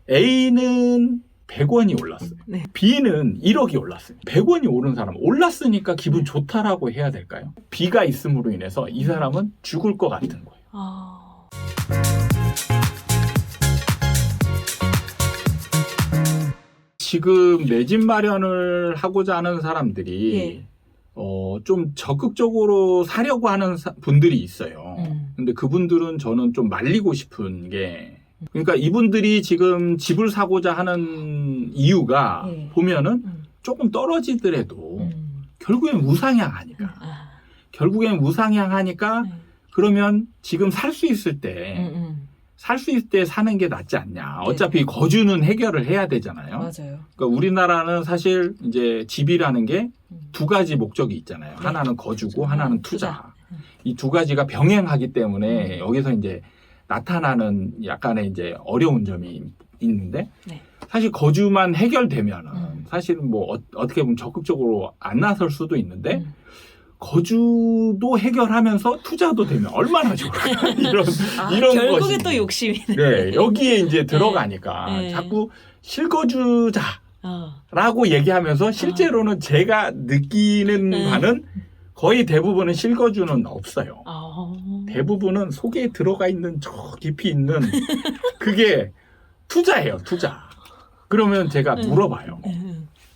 A는 100원이 올랐어요. 네. B는 1억이 올랐어요. 100원이 오른 사람 올랐으니까 기분 좋다라고 해야 될까요? B가 있음으로 인해서 이 사람은 죽을 것 같은 거예요. 지금 내 집 마련을 하고자 하는 사람들이 예. 좀 적극적으로 사려고 하는 분들이 있어요. 근데 그분들은 저는 좀 말리고 싶은 게, 그러니까 이분들이 지금 집을 사고자 하는 이유가 예. 보면은 조금 떨어지더라도 결국엔 우상향하니까. 결국엔 우상향하니까 그러면 지금 살 수 있을 때 살 수 있을 때 사는 게 낫지 않냐. 어차피 거주는 해결을 해야 되잖아요. 맞아요. 그러니까 우리나라는 사실 이제 집이라는 게 두 가지 목적이 있잖아요. 네. 하나는 거주고 그렇죠. 하나는 투자. 이 두 가지가 병행하기 때문에 여기서 이제 나타나는 약간의 이제 어려운 점이 있는데, 네. 사실 거주만 해결되면은 사실은 뭐 어떻게 보면 적극적으로 안 나설 수도 있는데, 거주도 해결하면서 투자도 되면 얼마나 좋을까. 이런 결국에 것이. 또 욕심이네. 네, 여기에 이제 들어가니까 네. 자꾸 실거주자라고 어. 얘기하면서 실제로는 제가 느끼는 바는 거의 대부분은 실거주는 없어요. 대부분은 속에 들어가 있는 저 깊이 있는 그게 투자예요, 투자. 그러면 제가 물어봐요.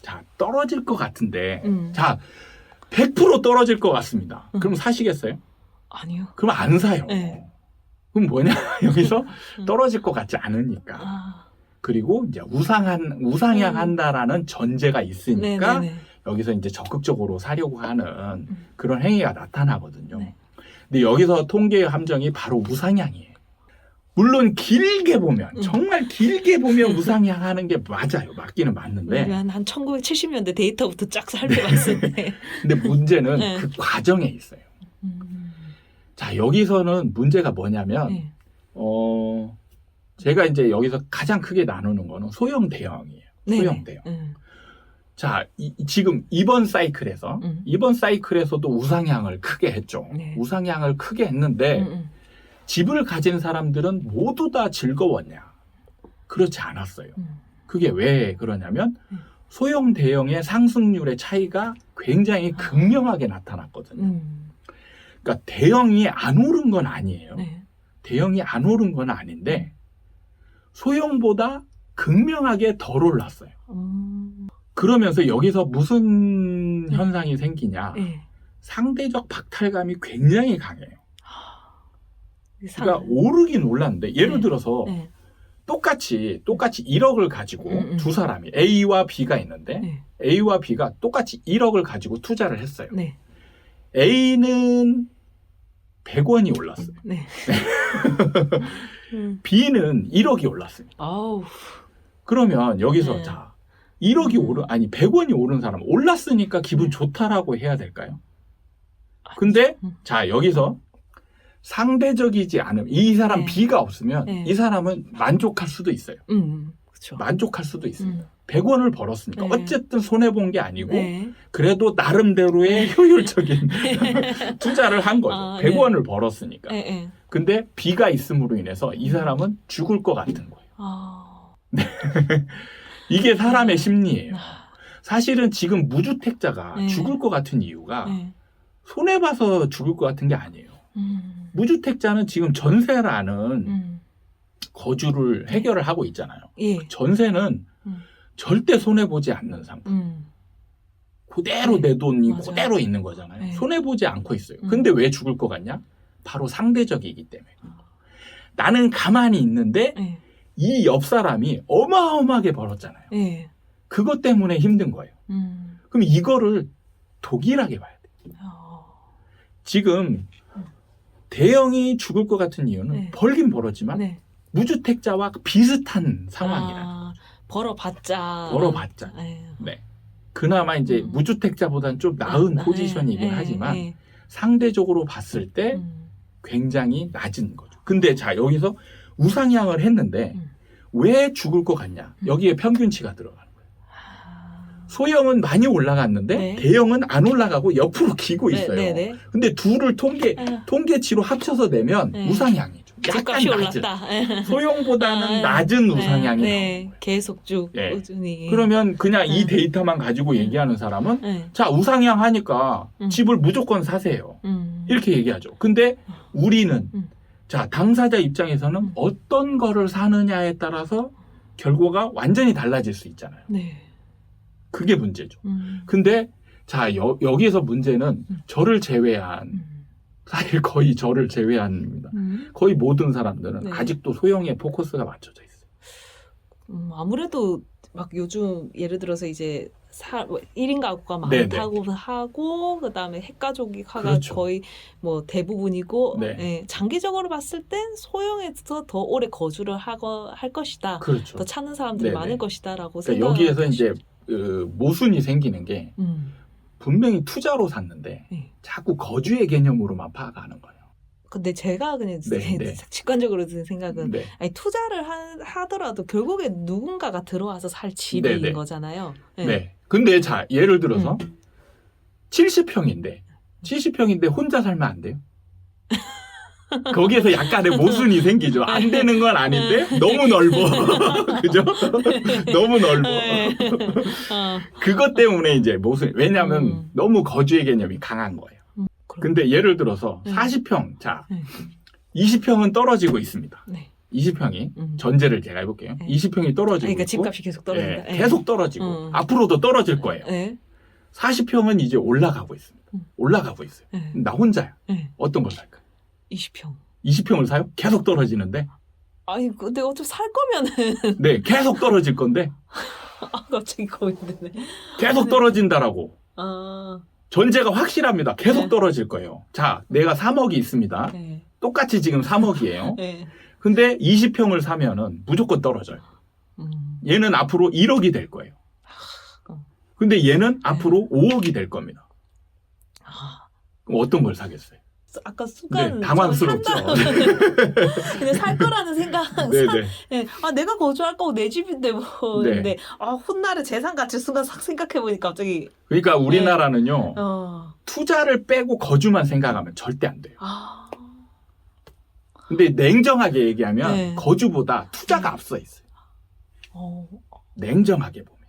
자, 떨어질 것 같은데, 자, 100% 떨어질 것 같습니다. 그럼 사시겠어요? 아니요. 그럼 안 사요. 네. 그럼 뭐냐? 여기서 떨어질 것 같지 않으니까. 그리고 이제 우상향한다라는 전제가 있으니까 네네네. 여기서 이제 적극적으로 사려고 하는 그런 행위가 나타나거든요. 네. 근데 여기서 통계의 함정이 바로 우상향이에요. 물론 길게 보면, 정말 길게 보면 우상향하는 게 맞아요. 맞기는 맞는데. 우리 한 1970년대 데이터부터 쫙 살펴봤는데. 근데 문제는 네. 그 과정에 있어요. 자, 여기서는 문제가 뭐냐면, 네. 제가 이제 여기서 가장 크게 나누는 거는 소형 대형이에요. 소형 대형. 자, 지금 이번 사이클에서도 우상향을 크게 했죠. 네. 우상향을 크게 했는데, 집을 가진 사람들은 모두 다 즐거웠냐? 그렇지 않았어요. 그게 왜 그러냐면, 소형 대형의 상승률의 차이가 굉장히 극명하게 나타났거든요. 그러니까 대형이 안 오른 건 아니에요. 네. 대형이 안 오른 건 아닌데, 소형보다 극명하게 덜 올랐어요. 그러면서 여기서 무슨 현상이 생기냐? 네. 상대적 박탈감이 굉장히 강해요. 그러니까 오르긴 올랐는데, 예를 들어서 네. 똑같이 1억을 가지고 두 사람이 A와 B가 있는데, 네. A와 B가 똑같이 1억을 가지고 투자를 했어요. 네. A는 100원이 올랐어요. 네. B는 1억이 올랐습니다. 아우. 그러면 여기서 네. 자, 100원이 오른 사람 올랐으니까 기분 좋다라고 해야 될까요? 근데 자, 여기서 상대적이지 않음, 이 사람 네. B가 없으면 네. 이 사람은 만족할 수도 있어요. 그렇죠. 만족할 수도 있습니다. 100원을 벌었으니까 네. 어쨌든 손해본 게 아니고 네. 그래도 나름대로의 효율적인 투자를 한 거죠. 아, 100원을 벌었으니까. 네. 네. 근데 B가 있음으로 인해서 이 사람은 죽을 것 같은 거예요. 이게 사람의 심리예요. 사실은 지금 무주택자가 네. 죽을 것 같은 이유가 네. 손해봐서 죽을 것 같은 게 아니에요. 무주택자는 지금 전세라는 거주를 해결을 하고 있잖아요. 예. 전세는 절대 손해보지 않는 상품. 그대로 네. 내 돈이 맞아요. 그대로 있는 거잖아요. 네. 손해보지 않고 있어요. 근데 왜 죽을 것 같냐? 바로 상대적이기 때문에. 나는 가만히 있는데 네. 이 옆 사람이 어마어마하게 벌었잖아요. 네. 그것 때문에 힘든 거예요. 그럼 이거를 동일하게 봐야 돼요. 지금 대형이 죽을 것 같은 이유는 네. 벌긴 벌었지만 네. 무주택자와 비슷한 상황이라. 벌어봤자. 네. 그나마 이제 무주택자보다는 좀 나은 포지션이긴 하지만 상대적으로 봤을 때 굉장히 낮은 거죠. 근데 자, 여기서 우상향을 했는데 왜 죽을 것 같냐? 여기에 평균치가 들어가는 거예요. 소형은 많이 올라갔는데 네. 대형은 안 올라가고 옆으로 기고 네, 있어요. 네, 네. 근데 둘을 통계치로 합쳐서 내면 네. 우상향이죠. 집값이 낮은, 올랐다. 소형보다는 낮은 우상향이 나오는 거예요. 계속 쭉 예. 꾸준히. 그러면 그냥 이 데이터만 가지고 얘기하는 사람은 자, 우상향 하니까 집을 무조건 사세요. 이렇게 얘기하죠. 근데 우리는 자, 당사자 입장에서는 어떤 거를 사느냐에 따라서 결과가 완전히 달라질 수 있잖아요. 네. 그게 문제죠. 근데 자, 여기에서 문제는 저를 제외한 사실 거의 저를 제외한입니다. 거의 모든 사람들은 네. 아직도 소형에 포커스가 맞춰져 있어요. 아무래도 막 요즘 예를 들어서 이제 1인 가구가 네네. 많다고 하고 그다음에 핵가족이가 그렇죠. 거의 뭐 대부분이고 네. 예, 장기적으로 봤을 땐 소형에서 더 오래 거주를 할 것이다. 그렇죠. 더 찾는 사람들이 네네. 많을 것이다라고 그러니까 여기에서 이제 모순이 생기는 게 분명히 투자로 샀는데 네. 자꾸 거주의 개념으로만 파악하는 거예요. 근데 제가 그냥 네. 직관적으로 드는 생각은 네. 아니, 투자를 하더라도 결국에 누군가가 들어와서 살 집인 네네. 거잖아요. 네. 근데 자, 예를 들어서 70평인데 70평인데 혼자 살면 안 돼요? 거기에서 약간의 모순이 생기죠. 안 되는 건 아닌데 너무 넓어. 그죠? 너무 넓어. 그것 때문에 이제 모순. 왜냐하면 너무 거주의 개념이 강한 거예요. 근데 예를 들어서 40평, 자, 20평은 떨어지고 있습니다. 네. 20평이 전제를 제가 해볼게요. 네. 20평이 떨어지고 그러니까 있고, 집값이 계속 떨어진다. 예, 계속 떨어지고 앞으로도 떨어질 거예요. 40평은 이제 올라가고 있습니다. 올라가고 있어요. 나 혼자야. 어떤 걸 살까? 20평. 20평을 사요? 계속 떨어지는데? 아니 근데 어차피 살 거면은 네, 계속 떨어질 건데 갑자기 고민되네. 계속 떨어진다라고. 아, 전제가 확실합니다. 계속 네. 떨어질 거예요. 자, 내가 3억이 있습니다. 네. 똑같이 지금 3억이에요. 네. 근데 20평을 사면은 무조건 떨어져요. 얘는 앞으로 1억이 될 거예요. 근데 얘는 앞으로 5억이 될 겁니다. 그럼 어떤 걸 사겠어요? 아까 순간 네, 당황스럽죠. 그냥 살 거라는 생각. 네네. 네. 아 내가 거주할 거고 내 집인데 뭐. 네. 근데 아 훗날에 재산 가치 순간 싹 생각해 보니까 갑자기. 그러니까 우리나라는요. 투자를 빼고 거주만 생각하면 절대 안 돼요. 근데 냉정하게 얘기하면 네. 거주보다 투자가 앞서 있어요. 냉정하게 보면.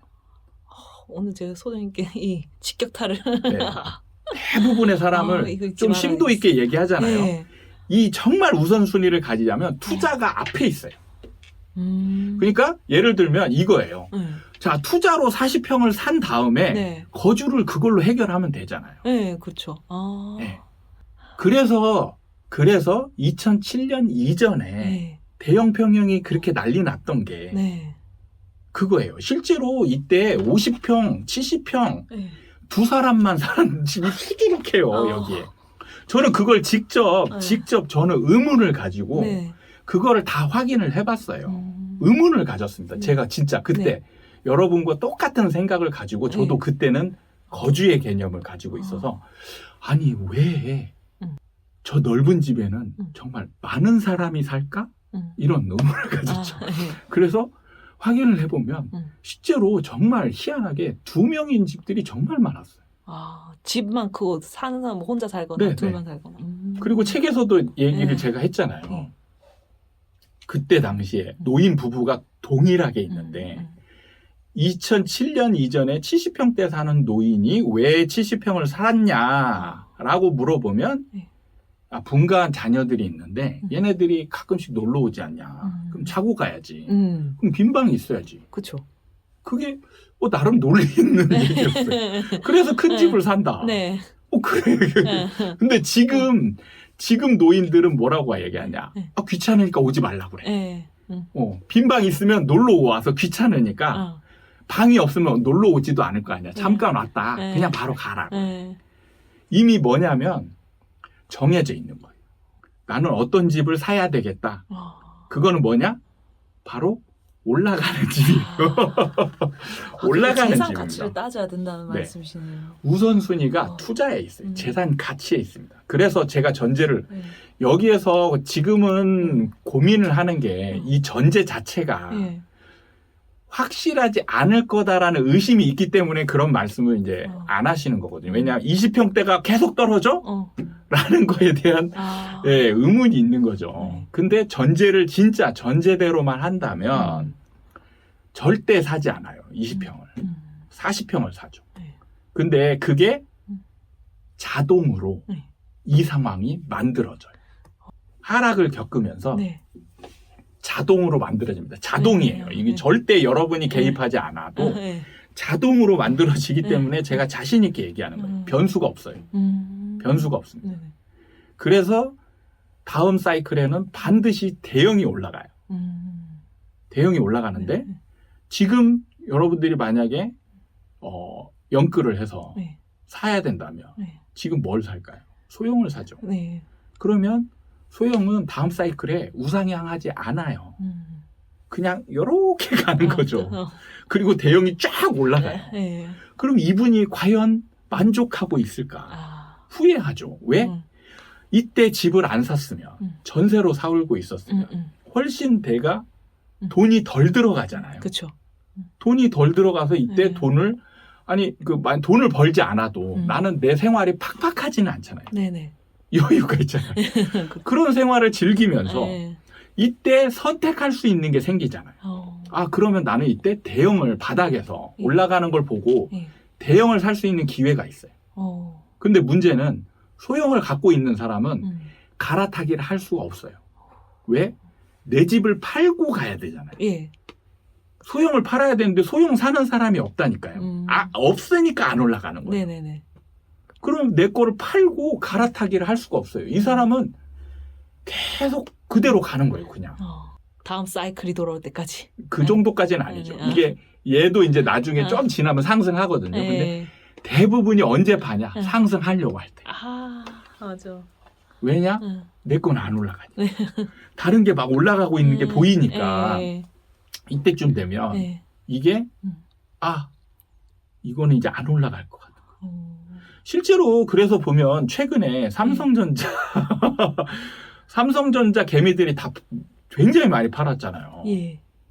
오늘 제가 소장님께 이 직격탄을. 네. 대부분의 사람을 이거 잊지 좀 심도 말아야겠어. 있게 얘기하잖아요. 네. 이 정말 우선순위를 가지자면 투자가 앞에 있어요. 그러니까 예를 들면 이거예요. 자, 투자로 40평을 산 다음에 네. 거주를 그걸로 해결하면 되잖아요. 네, 그렇죠. 아. 네. 그래서 2007년 이전에 네. 대형 평형이 그렇게 난리 났던 게 네. 그거예요. 실제로 이때 50평, 70평 네. 두 사람만 사는 집이 수두룩해요, 여기에. 저는 그걸 직접 저는 의문을 가지고 네. 그거를 다 확인을 해봤어요. 의문을 가졌습니다. 제가 진짜 그때 네. 여러분과 똑같은 생각을 가지고 저도 네. 그때는 거주의 개념을 가지고 있어서 아니 왜 저 넓은 집에는 정말 많은 사람이 살까? 이런 의문을 가졌죠. 네. 그래서 확인을 해보면 실제로 정말 희한하게 2명인 집들이 정말 많았어요. 집만 크고 사는 사람은 혼자 살거나 네, 둘만 살거나. 그리고 책에서도 얘기를 네. 제가 했잖아요. 네. 그때 당시에 노인 부부가 동일하게 있는데 2007년 이전에 70평대 사는 노인이 왜 70평을 살았냐라고 물어보면 네. 분가한 자녀들이 있는데 얘네들이 가끔씩 놀러 오지 않냐. 그럼 자고 가야지. 그럼 빈 방이 있어야지. 그렇죠. 그게 나름 논리 있는 얘기였어요. 그래서 큰 집을 산다. 네. 그래. 근데 지금 노인들은 뭐라고 얘기하냐. 귀찮으니까 오지 말라고 그래. 네. 빈 방 있으면 놀러 와서 귀찮으니까 방이 없으면 놀러 오지도 않을 거 아니야. 잠깐 왔다. 그냥 바로 가라. 이미 뭐냐면 정해져 있는 거예요. 나는 어떤 집을 사야 되겠다. 그거는 뭐냐? 바로 올라가는 집이에요. 올라가는 재산 집입니다. 가치를 따져야 된다는 네. 말씀이시네요. 우선순위가 투자에 있어요. 재산 가치에 있습니다. 그래서 제가 전제를 여기에서 지금은 고민을 하는 게 이 전제 자체가 확실하지 않을 거다라는 의심이 있기 때문에 그런 말씀을 이제 안 하시는 거거든요. 왜냐하면 20평대가 계속 떨어져? 라는 거에 대한 예, 의문이 있는 거죠. 근데 전제를 진짜 전제대로만 한다면 절대 사지 않아요. 20평을. 40평을 사죠. 근데 그게 자동으로 이 상황이 만들어져요. 하락을 겪으면서 자동으로 만들어집니다. 자동이에요. 이게 절대 여러분이 개입하지 않아도 자동으로 만들어지기 때문에 제가 자신 있게 얘기하는 거예요. 변수가 없어요. 변수가 없습니다. 그래서 다음 사이클에는 반드시 대형이 올라가요. 대형이 올라가는데 지금 여러분들이 만약에 연끌을 해서 사야 된다면 지금 뭘 살까요? 소형을 사죠. 그러면 소형은 다음 사이클에 우상향하지 않아요. 그냥 이렇게 가는 거죠. 그리고 대형이 쫙 올라가요. 그럼 이분이 과연 만족하고 있을까? 후회하죠. 왜? 이때 집을 안 샀으면 전세로 살고 있었으면 훨씬 대가 돈이 덜 들어가잖아요. 그렇죠. 돈이 덜 들어가서 이때 돈을 돈을 벌지 않아도 나는 내 생활이 팍팍하지는 않잖아요. 여유가 있잖아요. 그런 생활을 즐기면서 이때 선택할 수 있는 게 생기잖아요. 그러면 나는 이때 대형을 바닥에서 올라가는 걸 보고 대형을 살 수 있는 기회가 있어요. 근데 문제는 소형을 갖고 있는 사람은 갈아타기를 할 수가 없어요. 왜? 내 집을 팔고 가야 되잖아요. 소형을 팔아야 되는데 소형 사는 사람이 없다니까요. 없으니까 안 올라가는 거예요. 그럼 내 거를 팔고 갈아타기를 할 수가 없어요. 이 사람은 계속 그대로 가는 거예요, 그냥. 다음 사이클이 돌아올 때까지. 그 정도까지는 아니죠. 이게 얘도 이제 나중에 좀 지나면 상승하거든요. 근데 대부분이 언제 파냐? 상승하려고 할 때. 맞아. 왜냐? 내 건 안 올라가니까. 다른 게 막 올라가고 있는 게 보이니까 이때쯤 되면 이게 이거는 이제 안 올라갈 것 같아. 실제로 그래서 보면 최근에 삼성전자 삼성전자 개미들이 다 굉장히 많이 팔았잖아요.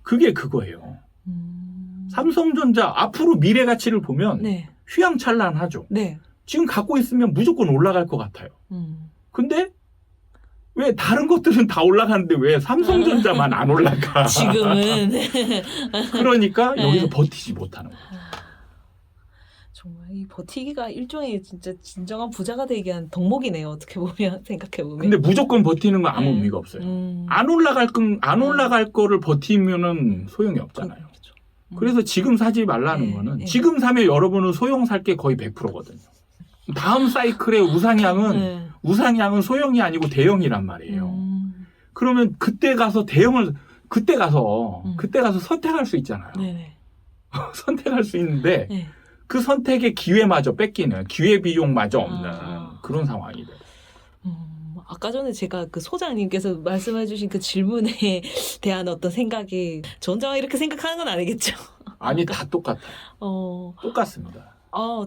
그게 그거예요. 삼성전자 앞으로 미래 가치를 보면 휘황찬란하죠. 지금 갖고 있으면 무조건 올라갈 것 같아요. 근데 왜 다른 것들은 다 올라가는데 왜 삼성전자만 안 올라가? 지금은. 그러니까 여기서 버티지 못하는 거예요. 정말 이 버티기가 일종의 진짜 진정한 부자가 되기 위한 덕목이네요. 어떻게 보면 생각해 보면. 근데 무조건 버티는 건 아무 의미가 없어요. 안 올라갈 거를 버티면은 소용이 없잖아요. 그렇죠. 그래서 지금 사지 말라는 거는 지금 사면 여러분은 소형 살 게 거의 100%거든요. 다음 사이클의 우상향은 소형이 아니고 대형이란 말이에요. 그러면 그때 가서 선택할 수 있잖아요. 선택할 수 있는데 그 선택의 기회마저 뺏기는 기회 비용마저 없는 그런 상황이 돼요. 아까 전에 제가 그 소장님께서 말씀해주신 그 질문에 대한 어떤 생각이 저 혼자 이렇게 생각하는 건 아니겠죠? 아니 다 똑같아요. 똑같습니다.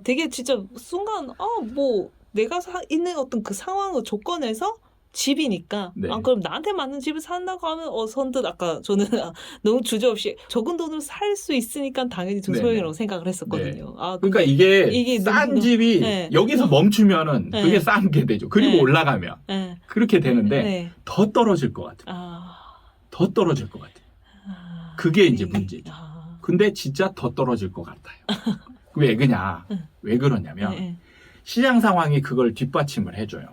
되게 진짜 순간 뭐 내가 있는 어떤 그 상황 조건에서 집이니까 그럼 나한테 맞는 집을 산다고 하면 선뜻 아까 저는 너무 주저없이 적은 돈으로 살 수 있으니까 당연히 중소형이라고 생각을 했었거든요. 그러니까 이게 싼 집이 여기서 멈추면은 그게 싼 게 되죠. 그리고 올라가면 그렇게 되는데 더 떨어질 것 같아요. 더 떨어질 것 같아요. 그게 이제 문제죠. 근데 진짜 더 떨어질 것 같아요. 왜 그러냐면 시장 상황이 그걸 뒷받침을 해줘요.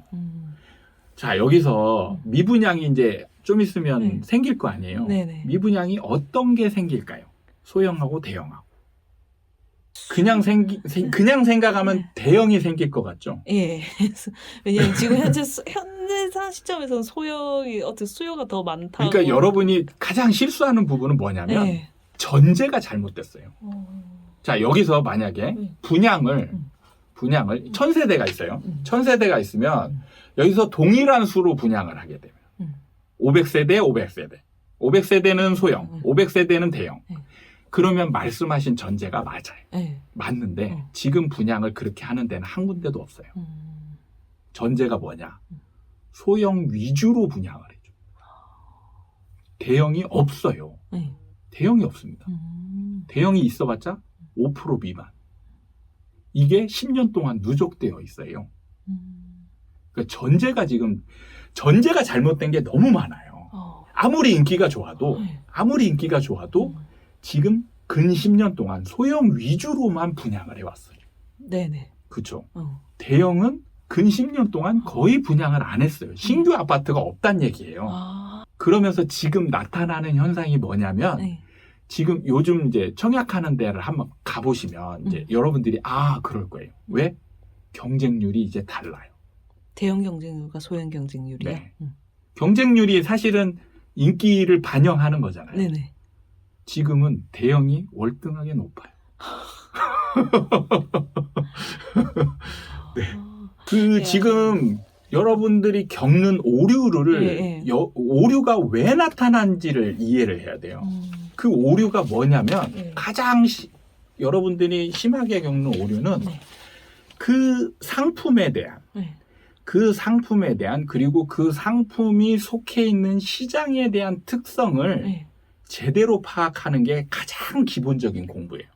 자, 여기서 미분양이 이제 좀 있으면 생길 거 아니에요. 미분양이 어떤 게 생길까요? 소형하고 대형하고. 그냥 생각하면 대형이 생길 것 같죠? 왜냐면 지금 현재 시점에서는 소형이 어떻게 수요가 더 많다고. 그러니까 여러분이 가장 실수하는 부분은 뭐냐면 전제가 잘못됐어요. 자, 여기서 만약에 분양을 1000세대가 있어요. 1000세대가 있으면 여기서 동일한 수로 분양을 하게 되면 500세대 500세대는 소형, 500세대는 대형. 그러면 말씀하신 전제가 맞아요. 맞는데 지금 분양을 그렇게 하는 데는 한 군데도 없어요. 전제가 뭐냐? 소형 위주로 분양을 해줘. 대형이 없어요. 대형이 없습니다. 대형이 있어봤자 5% 미만. 이게 10년 동안 누적되어 있어요. 그러니까 전제가 잘못된 게 너무 많아요. 아무리 인기가 좋아도 지금 근 10년 동안 소형 위주로만 분양을 해왔어요. 네네. 그렇죠. 대형은 근 10년 동안 거의 분양을 안 했어요. 신규 아파트가 없단 얘기예요. 그러면서 지금 나타나는 현상이 뭐냐면 네. 지금 요즘 이제 청약하는 데를 한번 가보시면 이제 여러분들이 그럴 거예요. 왜? 경쟁률이 이제 달라요. 대형 경쟁률과 소형 경쟁률이요? 네. 경쟁률이 사실은 인기를 반영하는 거잖아요. 네네. 지금은 대형이 월등하게 높아요. 네. 지금 여러분들이 겪는 오류를 오류가 왜 나타난지를 이해를 해야 돼요. 그 오류가 뭐냐면 가장 여러분들이 심하게 겪는 오류는 그 상품에 대한 그리고 그 상품이 속해 있는 시장에 대한 특성을 제대로 파악하는 게 가장 기본적인 공부예요.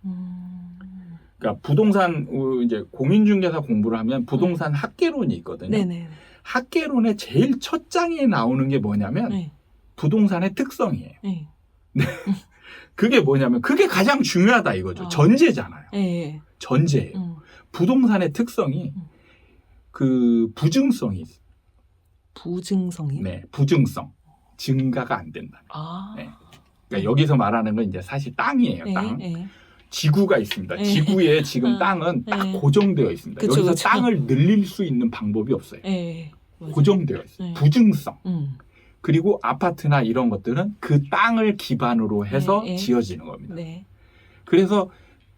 그러니까 부동산 이제 공인중개사 공부를 하면 부동산 학개론이 있거든요. 네네. 학개론의 제일 첫 장에 나오는 게 뭐냐면 부동산의 특성이에요. 네. 그게 뭐냐면 그게 가장 중요하다 이거죠. 전제잖아요. 전제예요. 부동산의 특성이 그 부증성이 있어요. 부증성이요? 네, 부증성. 증가가 안 된다. 네. 그러니까 여기서 말하는 건 이제 사실 땅이에요. 땅. 지구가 있습니다. 지구에 지금 땅은 딱 고정되어 있습니다. 그쵸, 여기서 그쵸. 땅을 늘릴 수 있는 방법이 없어요. 고정되어 있어요. 부증성. 그리고 아파트나 이런 것들은 그 땅을 기반으로 해서 지어지는 겁니다. 그래서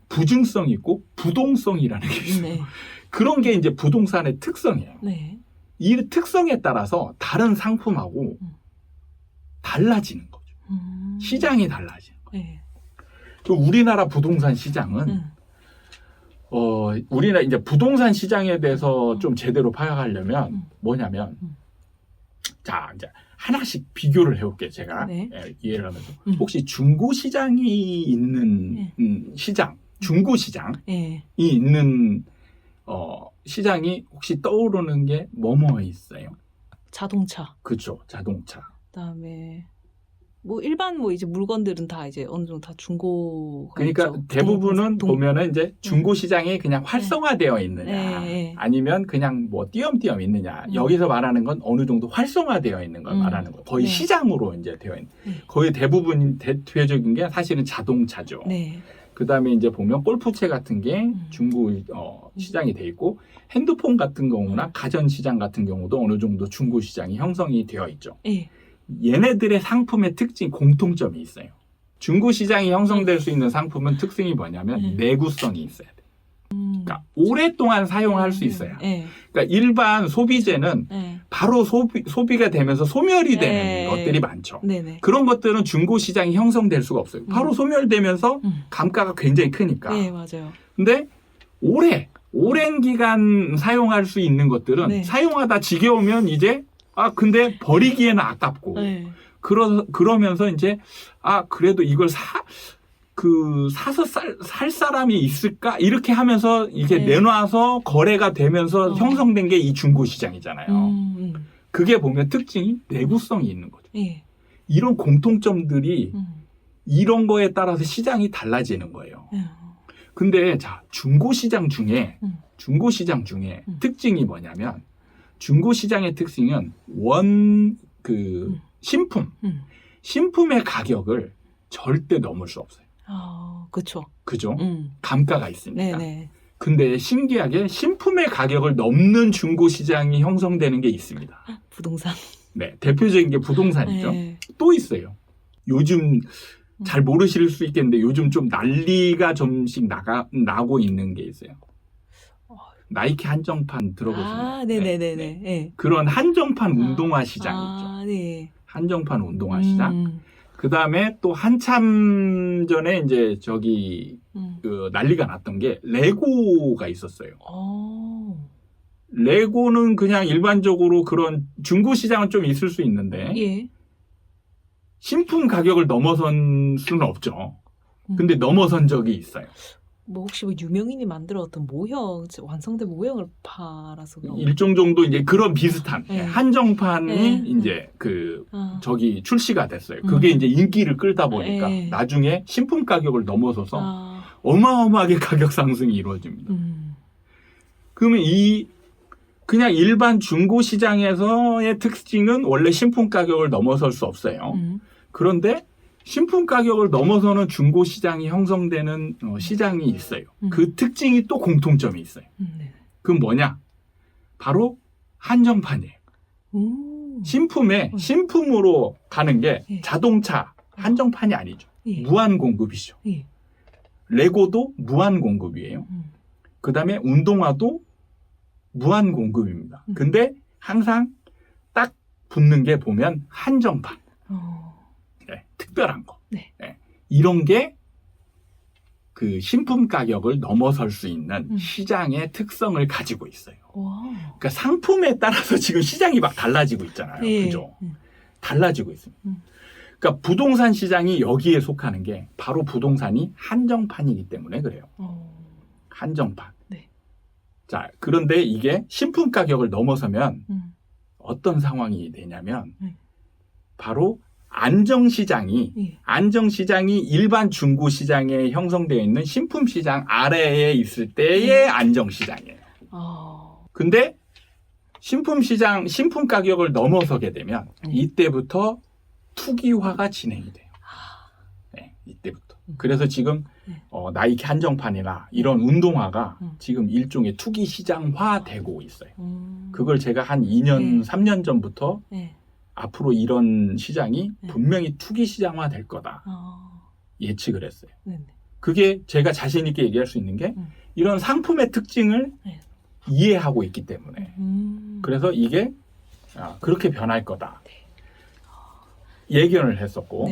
부증성이 있고 부동성이라는 게 있어요. 그런 게 이제 부동산의 특성이에요. 이 특성에 따라서 다른 상품하고 달라지는 거죠. 시장이 달라지는 거예요. 또 우리나라 부동산 시장은 우리나라 이제 부동산 시장에 대해서 좀 제대로 파악하려면 뭐냐면 자 이제 하나씩 비교를 해볼게요. 제가 이해를 하면서 혹시 중고 시장이 있는 시장, 중고 시장이 있는 시장이 혹시 떠오르는 게 뭐뭐 있어요? 자동차. 그렇죠, 자동차. 그다음에 뭐 일반 뭐 이제 물건들은 다 이제 어느 정도 다 중고. 그러니까 대부분은 보면은 이제 중고 시장이 그냥 활성화되어 있느냐, 아니면 그냥 뭐 띄엄띄엄 있느냐. 여기서 말하는 건 어느 정도 활성화되어 있는 걸 말하는 거예요. 거의 시장으로 이제 되어 있는. 거의 대부분 대표적인 게 사실은 자동차죠. 그다음에 이제 보면 골프채 같은 게 중고 시장이 돼 있고 핸드폰 같은 경우나 가전 시장 같은 경우도 어느 정도 중고 시장이 형성이 되어 있죠. 얘네들의 상품의 특징 공통점이 있어요. 중고 시장이 형성될 수 있는 상품은 특징이 뭐냐면 내구성이 있어야 돼. 그러니까 오랫동안 사용할 수 있어야. 그러니까 일반 소비재는 바로 소비가 되면서 소멸이 되는 것들이 많죠. 그런 것들은 중고 시장이 형성될 수가 없어요. 바로 소멸되면서 감가가 굉장히 크니까. 맞아요. 근데 오랜 기간 사용할 수 있는 것들은 사용하다 지겨우면 이제 근데 버리기에는 아깝고 그러면서 이제 그래도 이걸 사서 살 사람이 있을까 이렇게 하면서 이게 내놔서 거래가 되면서 형성된 게 이 중고 시장이잖아요. 그게 보면 특징이 내구성이 있는 거죠. 이런 공통점들이 이런 거에 따라서 시장이 달라지는 거예요. 근데 자 중고 시장 중에 특징이 뭐냐면 중고 시장의 특징은 신품의 가격을 절대 넘을 수 없어요. 그렇죠. 그죠? 감가가 있으니까. 근데 신기하게 신품의 가격을 넘는 중고 시장이 형성되는 게 있습니다. 부동산. 네, 대표적인 게 부동산이죠. 또 있어요. 요즘 잘 모르실 수 있겠는데 요즘 좀 난리가 좀씩 나고 있는 게 있어요. 나이키 한정판 들어보셨나요? 네네네네. 그런 한정판 운동화 시장이 있죠. 한정판 운동화 시장. 그 다음에 또 한참 전에 이제 그 난리가 났던 게 레고가 있었어요. 레고는 그냥 일반적으로 그런 중고 시장은 좀 있을 수 있는데 신품 가격을 넘어선 수는 없죠. 근데 넘어선 적이 있어요. 뭐 혹시 뭐 유명인이 만들어 어떤 모형, 완성된 모형을 팔아서 그런 일종 정도 이제 그런 비슷한 네. 한정판이 네. 이제 저기 출시가 됐어요. 그게 이제 인기를 끌다 보니까 네. 나중에 신품 가격을 넘어서서 어마어마하게 가격 상승이 이루어집니다. 그러면 그냥 일반 중고 시장에서의 특징은 원래 신품 가격을 넘어설 수 없어요. 그런데 신품 가격을 넘어서는 중고 시장이 형성되는 시장이 있어요. 그 특징이 또 공통점이 있어요. 네. 그건 뭐냐? 바로 한정판이에요. 신품으로 가는 게 예. 자동차 한정판이 아니죠. 예. 무한 공급이죠. 예. 레고도 무한 공급이에요. 그 다음에 운동화도 무한 공급입니다. 근데 항상 딱 붙는 게 보면 한정판. 네, 특별한 거. 네. 네, 이런 게 그 신품 가격을 넘어설 수 있는 시장의 특성을 가지고 있어요. 와. 그러니까 상품에 따라서 지금 시장이 막 달라지고 있잖아요. 예. 그죠? 달라지고 있습니다. 그러니까 부동산 시장이 여기에 속하는 게 바로 부동산이 한정판이기 때문에 그래요. 한정판. 네. 자, 그런데 이게 신품 가격을 넘어서면 어떤 상황이 되냐면 바로 안정시장이 일반 중고 시장에 형성되어 있는 신품 시장 아래에 있을 때의 안정시장이에요. 근데 신품 가격을 넘어서게 되면 이때부터 투기화가 진행이 돼요. 네, 이때부터. 그래서 지금 나이키 한정판이나 이런 운동화가 지금 일종의 투기 시장화 되고 있어요. 그걸 제가 한 2년, 3년 전부터 앞으로 이런 시장이 분명히 투기 시장화 될 거다. 예측을 했어요. 그게 제가 자신 있게 얘기할 수 있는 게 이런 상품의 특징을 이해하고 있기 때문에. 그래서 이게 그렇게 변할 거다. 예견을 했었고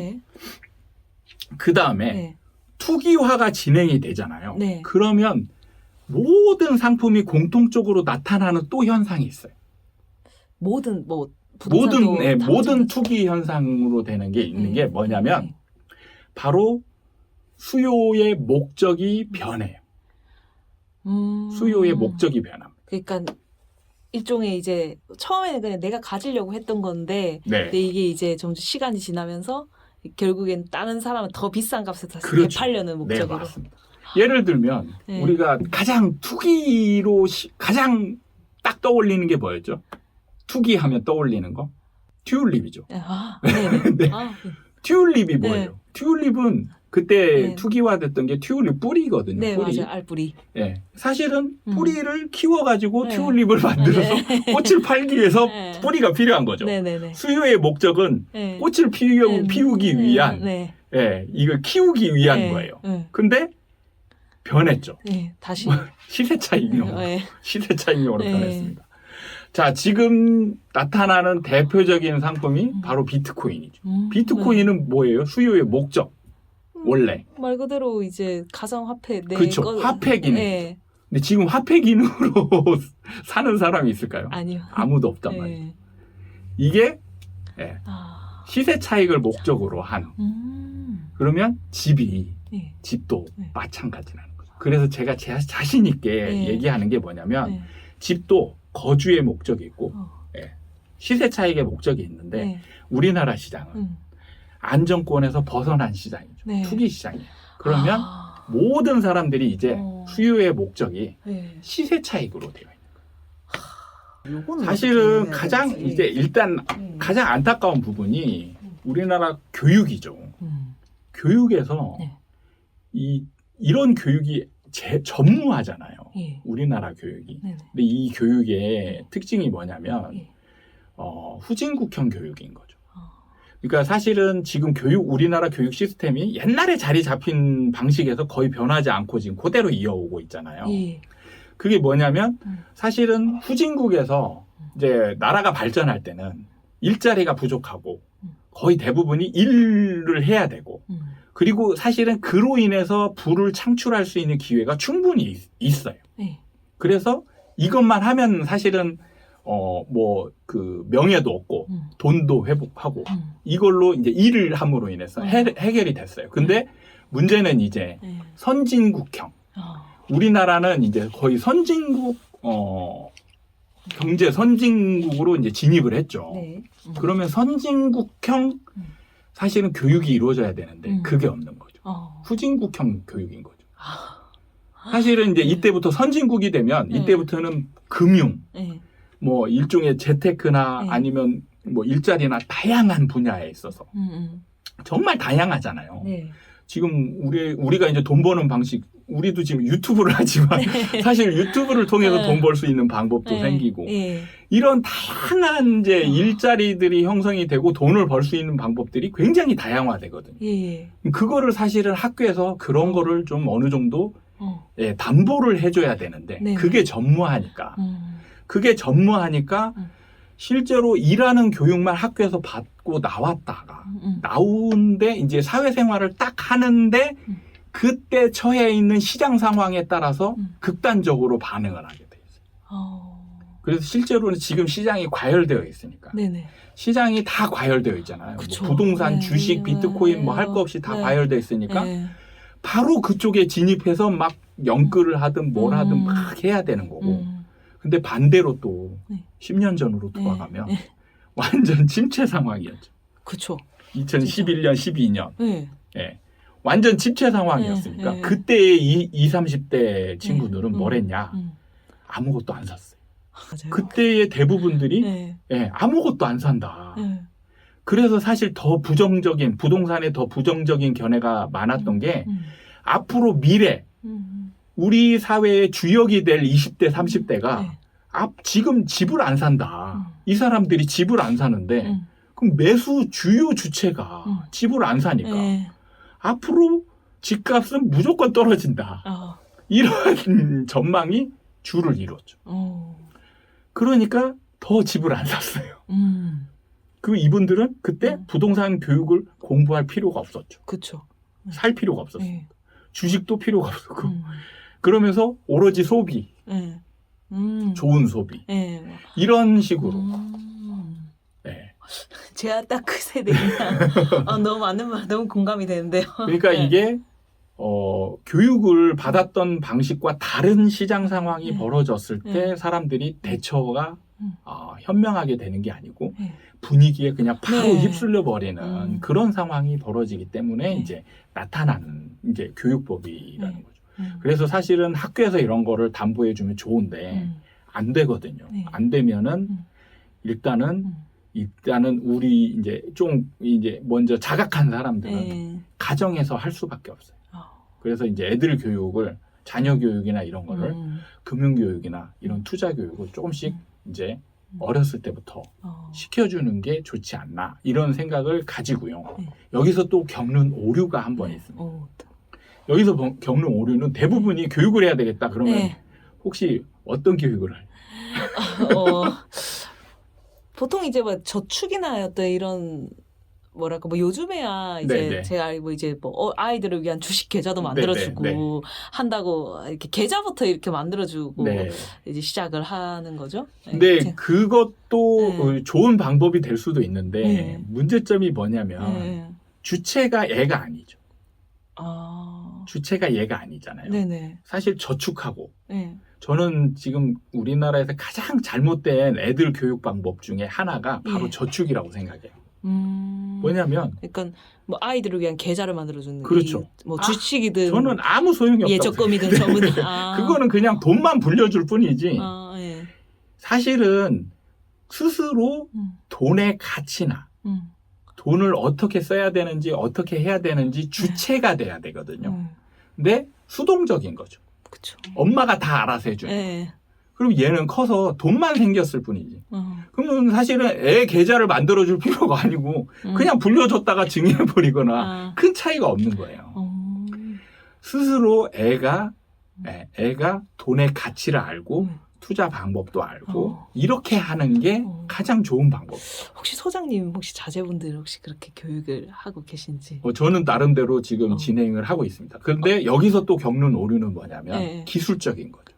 그 다음에 투기화가 진행이 되잖아요. 그러면 모든 상품이 공통적으로 나타나는 또 현상이 있어요. 모든 투기 현상으로 되는 게 있는 게 뭐냐면 바로 수요의 목적이 변해요. 수요의 목적이 변합니다. 그러니까 일종의 이제 처음에는 그냥 내가 가지려고 했던 건데 근데 이게 이제 좀 시간이 지나면서 결국엔 다른 사람은 더 비싼 값에 다시 되팔려는 목적으로. 네, 맞습니다. 예를 들면 우리가 가장 투기로 가장 딱 떠올리는 게 뭐였죠? 투기하면 떠올리는 거? 튤립이죠. 네. 튤립이 뭐예요? 튤립은 그때 투기화됐던 게 튤립 뿌리거든요. 네, 뿌리. 맞아요. 알뿌리. 네. 사실은 뿌리를 키워가지고 튤립을 만들어서 꽃을 팔기 위해서 뿌리가 필요한 거죠. 수요의 목적은 꽃을 피우기 위한, 이걸 키우기 위한 거예요. 근데 변했죠. 다시 시세 차익용으로 변했습니다. 자, 지금 나타나는 대표적인 상품이 바로 비트코인이죠. 비트코인은 뭐예요? 수요의 목적. 원래. 말 그대로 이제 가상화폐. 그렇죠. 화폐 기능. 근데 지금 화폐 기능으로 사는 사람이 있을까요? 아니요. 아무도 없단 말이에요. 이게 시세 차익을 목적으로 한. 그러면 집도 마찬가지라는 거죠. 그래서 제가 자신 있게 얘기하는 게 뭐냐면 집도 거주의 목적이 있고 시세 차익의 목적이 있는데 우리나라 시장은 안정권에서 벗어난 시장이죠. 투기 시장이에요. 그러면 모든 사람들이 이제 수요의 목적이 시세 차익으로 되어 있는 거예요. 사실은 가장 가장 안타까운 부분이 우리나라 교육이죠. 교육에서 이런 교육이 전무하잖아요. 우리나라 교육이. 근데 이 교육의 특징이 뭐냐면 후진국형 교육인 거죠. 그러니까 사실은 지금 우리나라 교육 시스템이 옛날에 자리 잡힌 방식에서 거의 변하지 않고 지금 그대로 이어오고 있잖아요. 그게 뭐냐면 사실은 후진국에서 이제 나라가 발전할 때는 일자리가 부족하고 거의 대부분이 일을 해야 되고 그리고 사실은 그로 인해서 부를 창출할 수 있는 기회가 충분히 있어요. 그래서 이것만 하면 사실은 명예도 얻고 돈도 회복하고 이걸로 이제 일을 함으로 인해서 해결이 됐어요. 근데 문제는 이제 선진국형 우리나라는 이제 거의 선진국 경제 선진국으로 이제 진입을 했죠. 네. 그러면 선진국형 사실은 교육이 이루어져야 되는데 그게 없는 거죠. 후진국형 교육인 거죠. 사실은 이제 이때부터 선진국이 되면 이때부터는 금융, 네. 뭐 일종의 재테크나 네. 아니면 뭐 일자리나 다양한 분야에 있어서 정말 다양하잖아요. 네. 지금 우리가 이제 돈 버는 방식, 우리도 지금 유튜브를 하지만 네. 사실 유튜브를 통해서 네. 돈 벌 수 있는 방법도 네. 생기고 네. 이런 다양한 이제 일자리들이 형성이 되고 돈을 벌 수 있는 방법들이 굉장히 다양화되거든요. 예. 그거를 사실은 학교에서 그런 거를 좀 어느 정도 예, 담보를 해줘야 되는데 네네. 그게 전무하니까 그게 전무하니까 실제로 일하는 교육만 학교에서 받고 나왔다가 나오는데 이제 사회생활을 딱 하는데 그때 처해 있는 시장 상황에 따라서 극단적으로 반응을 하게 돼 있어요. 그래서 실제로는 지금 시장이 과열되어 있으니까 네네. 시장이 다 과열되어 있잖아요. 그쵸. 뭐 부동산, 네. 주식, 비트코인 뭐 할 거 없이 다 네. 과열되어 있으니까 네. 바로 그쪽에 진입해서 막 연끌을 하든 뭘 하든 막 해야 되는 거고. 근데 반대로 또 네. 10년 전으로 돌아가면 네. 완전 침체 상황이었죠. 그쵸. 2011년, 12년. 네. 예. 완전 침체 상황이었으니까 네. 그때의 20, 30대 친구들은 뭘 했냐? 아무것도 안 샀어요. 맞아요. 그때의 대부분들이 네. 예, 아무것도 안 산다. 네. 그래서 사실 더 부정적인 부동산에 더 부정적인 견해가 많았던 게 앞으로 미래 우리 사회의 주역이 될 20대, 30대가 네. 지금 집을 안 산다. 이 사람들이 집을 안 사는데 그럼 매수 주요 주체가 집을 안 사니까 네. 앞으로 집값은 무조건 떨어진다. 이런 전망이 주를 이뤘죠. 그러니까 더 집을 안 샀어요. 그 이분들은 그때 부동산 교육을 공부할 필요가 없었죠. 그쵸. 살 필요가 없었어요. 네. 주식도 필요가 없었고. 그러면서 오로지 소비, 네. 좋은 소비. 네. 이런 식으로. 네. 제가 딱 그 세대니까 너무 맞는 말, 너무 공감이 되는데요. 그러니까 네. 이게 교육을 받았던 방식과 다른 시장 상황이 네. 벌어졌을 때 네. 사람들이 대처가 현명하게 되는 게 아니고 네. 분위기에 그냥 바로 네. 휩쓸려 버리는 그런 상황이 벌어지기 때문에 네. 이제 나타나는 이제 교육법이라는 네. 거죠. 그래서 사실은 학교에서 이런 거를 담보해 주면 좋은데 안 되거든요. 네. 안 되면은 일단은 우리 이제 좀 이제 먼저 자각한 사람들은 네. 가정에서 할 수밖에 없어요. 그래서 이제 애들 교육을 자녀 교육이나 이런 거를 금융 교육이나 이런 투자 교육을 조금씩 이제 어렸을 때부터 시켜주는 게 좋지 않나 이런 생각을 가지고요. 여기서 또 겪는 오류가 한 번 있습니다. 여기서 겪는 오류는 대부분이 교육을 해야 되겠다 그러면 네. 혹시 어떤 교육을 할까요? 보통 이제 뭐 저축이나 어떤 이런 뭐랄까 뭐 요즘에야 이제 네네. 제가 알고 이제 뭐 아이들을 위한 주식 계좌도 만들어주고 네네. 한다고 이렇게 계좌부터 이렇게 만들어주고 네. 이제 시작을 하는 거죠. 근데 그것도 네. 좋은 방법이 될 수도 있는데 네. 문제점이 뭐냐면 주체가 애가 아니죠. 주체가 얘가 아니잖아요. 네네. 사실 저축하고 네. 저는 지금 우리나라에서 가장 잘못된 애들 교육 방법 중에 하나가 바로 예. 저축이라고 생각해요. 뭐냐면 그러니까 뭐 아이들을 위한 계좌를 만들어주는 그렇죠. 뭐 주식이든 저는 아무 소용이 없다고 예적금이든 전부 다. 그거는 그냥 돈만 불려줄 뿐이지 예. 사실은 스스로 돈의 가치나 돈을 어떻게 써야 되는지 어떻게 해야 되는지 주체가 돼야 되거든요. 근데 수동적인 거죠. 그쵸. 엄마가 다 알아서 해줘요. 예. 그럼 얘는 커서 돈만 생겼을 뿐이지. 그러면 사실은 애 계좌를 만들어줄 필요가 아니고 그냥 불려줬다가 증여해버리거나 큰 차이가 없는 거예요. 스스로 애가 돈의 가치를 알고 투자 방법도 알고 이렇게 하는 게 가장 좋은 방법. 혹시 소장님 혹시 자제분들 혹시 그렇게 교육을 하고 계신지? 저는 나름대로 지금 진행을 하고 있습니다. 그런데 여기서 또 겪는 오류는 뭐냐면 네. 기술적인 거죠.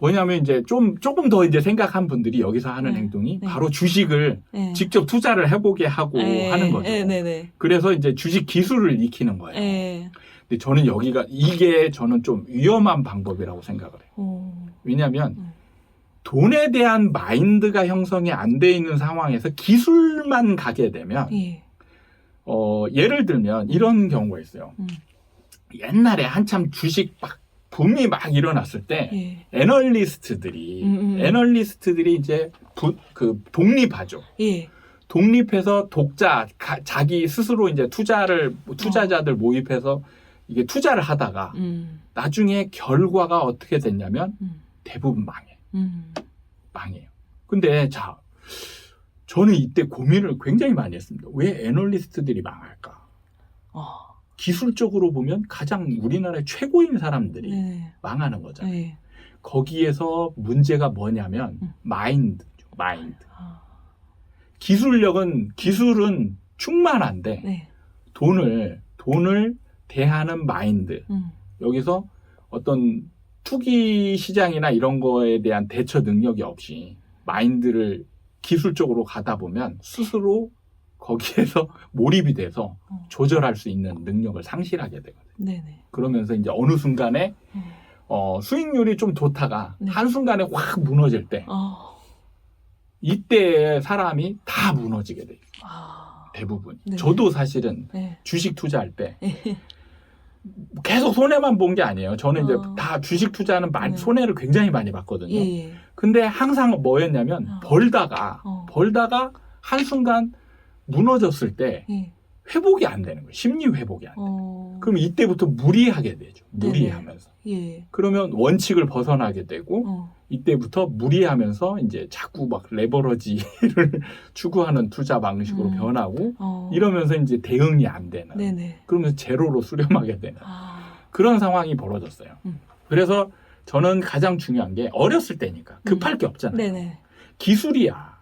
뭐냐면 이제 조금 더 이제 생각한 분들이 여기서 하는 행동이 바로 주식을 직접 투자를 해보게 하고 하는 거죠. 네네. 그래서 이제 주식 기술을 익히는 거예요. 근데 저는 이게 저는 좀 위험한 방법이라고 생각을 해요. 왜냐하면 돈에 대한 마인드가 형성이 안 돼 있는 상황에서 기술만 가게 되면 예. 예를 들면 이런 경우가 있어요. 옛날에 한참 주식 막 붐이 막 일어났을 때 예. 애널리스트들이 이제 독립하죠. 예. 독립해서 자기 스스로 이제 투자자들 모집해서 이게 투자를 하다가 나중에 결과가 어떻게 됐냐면 대부분 망해요. 근데 저는 이때 고민을 굉장히 많이 했습니다. 왜 애널리스트들이 망할까? 기술적으로 보면 가장 우리나라의 최고인 사람들이 네. 망하는 거잖아요. 네. 거기에서 문제가 뭐냐면 마인드죠. 기술은 충만한데 네. 돈을 대하는 마인드. 여기서 어떤 투기 시장이나 이런 거에 대한 대처 능력이 없이 마인드를 기술적으로 가다 보면 스스로 거기에서 몰입이 돼서 조절할 수 있는 능력을 상실하게 되거든요. 네네. 그러면서 이제 어느 순간에 수익률이 좀 좋다가 네. 한순간에 확 무너질 때 이때 사람이 다 무너지게 돼요. 대부분. 네. 저도 사실은 네. 주식 투자할 때 계속 손해만 본 게 아니에요. 저는 이제 다 주식 투자는 네. 손해를 굉장히 많이 봤거든요. 예. 근데 항상 뭐였냐면 벌다가 한순간 무너졌을 때 예. 회복이 안 되는 거예요. 심리 회복이 안 돼요. 그럼 이때부터 무리하게 되죠. 무리하면서. 예. 그러면 원칙을 벗어나게 되고 이때부터 무리하면서 이제 자꾸 막 레버러지를 추구하는 투자 방식으로 변하고 이러면서 이제 대응이 안 되는. 네네. 그러면서 제로로 수렴하게 되는 그런 상황이 벌어졌어요. 그래서 저는 가장 중요한 게 어렸을 때니까 급할 게 없잖아요. 네네. 기술이야.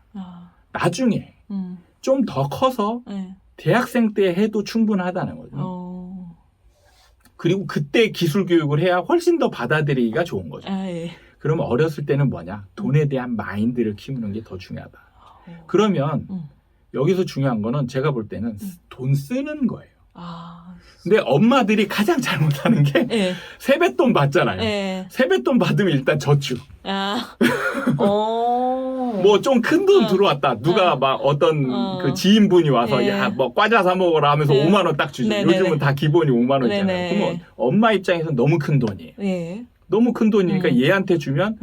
나중에 좀 더 커서 네. 대학생 때 해도 충분하다는 거죠. 그리고 그때 기술 교육을 해야 훨씬 더 받아들이기가 좋은 거죠. 예. 그러면 어렸을 때는 뭐냐? 돈에 대한 마인드를 키우는 게 더 중요하다. 그러면 여기서 중요한 거는 제가 볼 때는 돈 쓰는 거예요. 근데 엄마들이 가장 잘못하는 게 예. 세뱃돈 받잖아요. 예. 세뱃돈 받으면 일단 저축. 뭐 좀 큰 돈 들어왔다. 누가 막 어떤 그 지인분이 와서 예. 야, 뭐 과자 사 먹어라 하면서 예. 5만 원 딱 주죠. 네네네. 요즘은 다 기본이 5만 원이잖아요. 네네. 그러면 엄마 입장에서는 너무 큰 돈이에요. 예. 너무 큰 돈이니까 얘한테 주면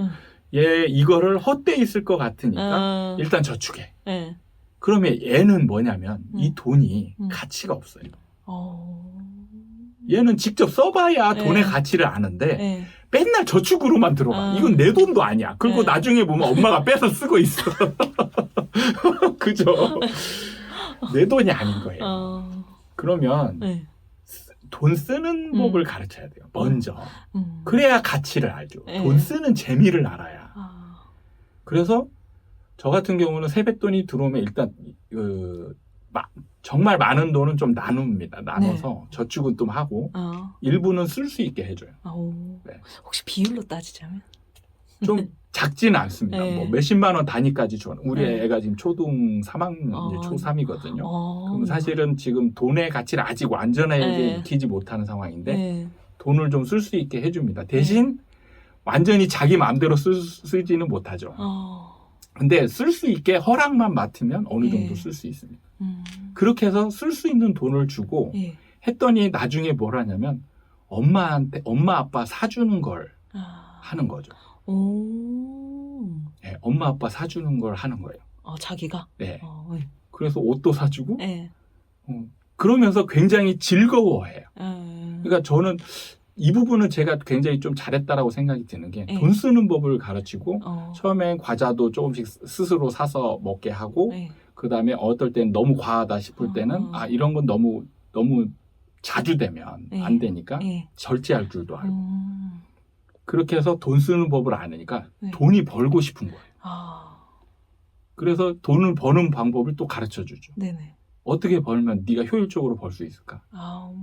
얘 이거를 헛되이 쓸 것 같으니까 일단 저축해. 예. 그러면 얘는 뭐냐면 이 돈이 가치가 없어요. 얘는 직접 써봐야 돈의 가치를 아는데 예. 맨날 저축으로만 들어가. 이건 내 돈도 아니야. 그리고 나중에 보면 엄마가 빼서 쓰고 있어. 그죠? 내 돈이 아닌 거예요. 그러면 예. 돈 쓰는 법을 가르쳐야 돼요. 먼저. 그래야 가치를 알죠. 예. 돈 쓰는 재미를 알아야. 그래서 저 같은 경우는 세뱃돈이 들어오면 일단 정말 많은 돈은 좀 나눕니다. 나눠서 저축은 좀 하고 일부는 쓸 수 있게 해줘요. 네. 혹시 비율로 따지자면? 좀 작지는 않습니다. 네. 뭐 몇십만 원 단위까지 줘요. 우리 네. 애가 지금 초등 3학년, 이제 초3이거든요. 그럼 사실은 지금 돈의 가치를 아직 완전하게 네. 익히지 못하는 상황인데 네. 돈을 좀 쓸 수 있게 해줍니다. 대신 완전히 자기 마음대로 쓰지는 못하죠. 근데 쓸 수 있게 허락만 맡으면 어느 정도 쓸 수 있습니다. 그렇게 해서 쓸 수 있는 돈을 주고 했더니 나중에 뭘 하냐면 엄마 아빠 사주는 걸 하는 거죠. 네, 엄마 아빠 사주는 걸 하는 거예요. 자기가? 네. 그래서 옷도 사주고 네. 그러면서 굉장히 즐거워해요. 그러니까 저는 이 부분은 제가 굉장히 좀 잘했다라고 생각이 드는 게 돈 쓰는 법을 가르치고 처음엔 과자도 조금씩 스스로 사서 먹게 하고 그 다음에 어떨 때는 너무 과하다 싶을 때는 이런 건 너무 자주 되면 안 되니까 절제할 줄도 알고 그렇게 해서 돈 쓰는 법을 아니까 돈이 벌고 싶은 거예요. 그래서 돈을 버는 방법을 또 가르쳐 주죠. 네네. 어떻게 벌면 네가 효율적으로 벌 수 있을까?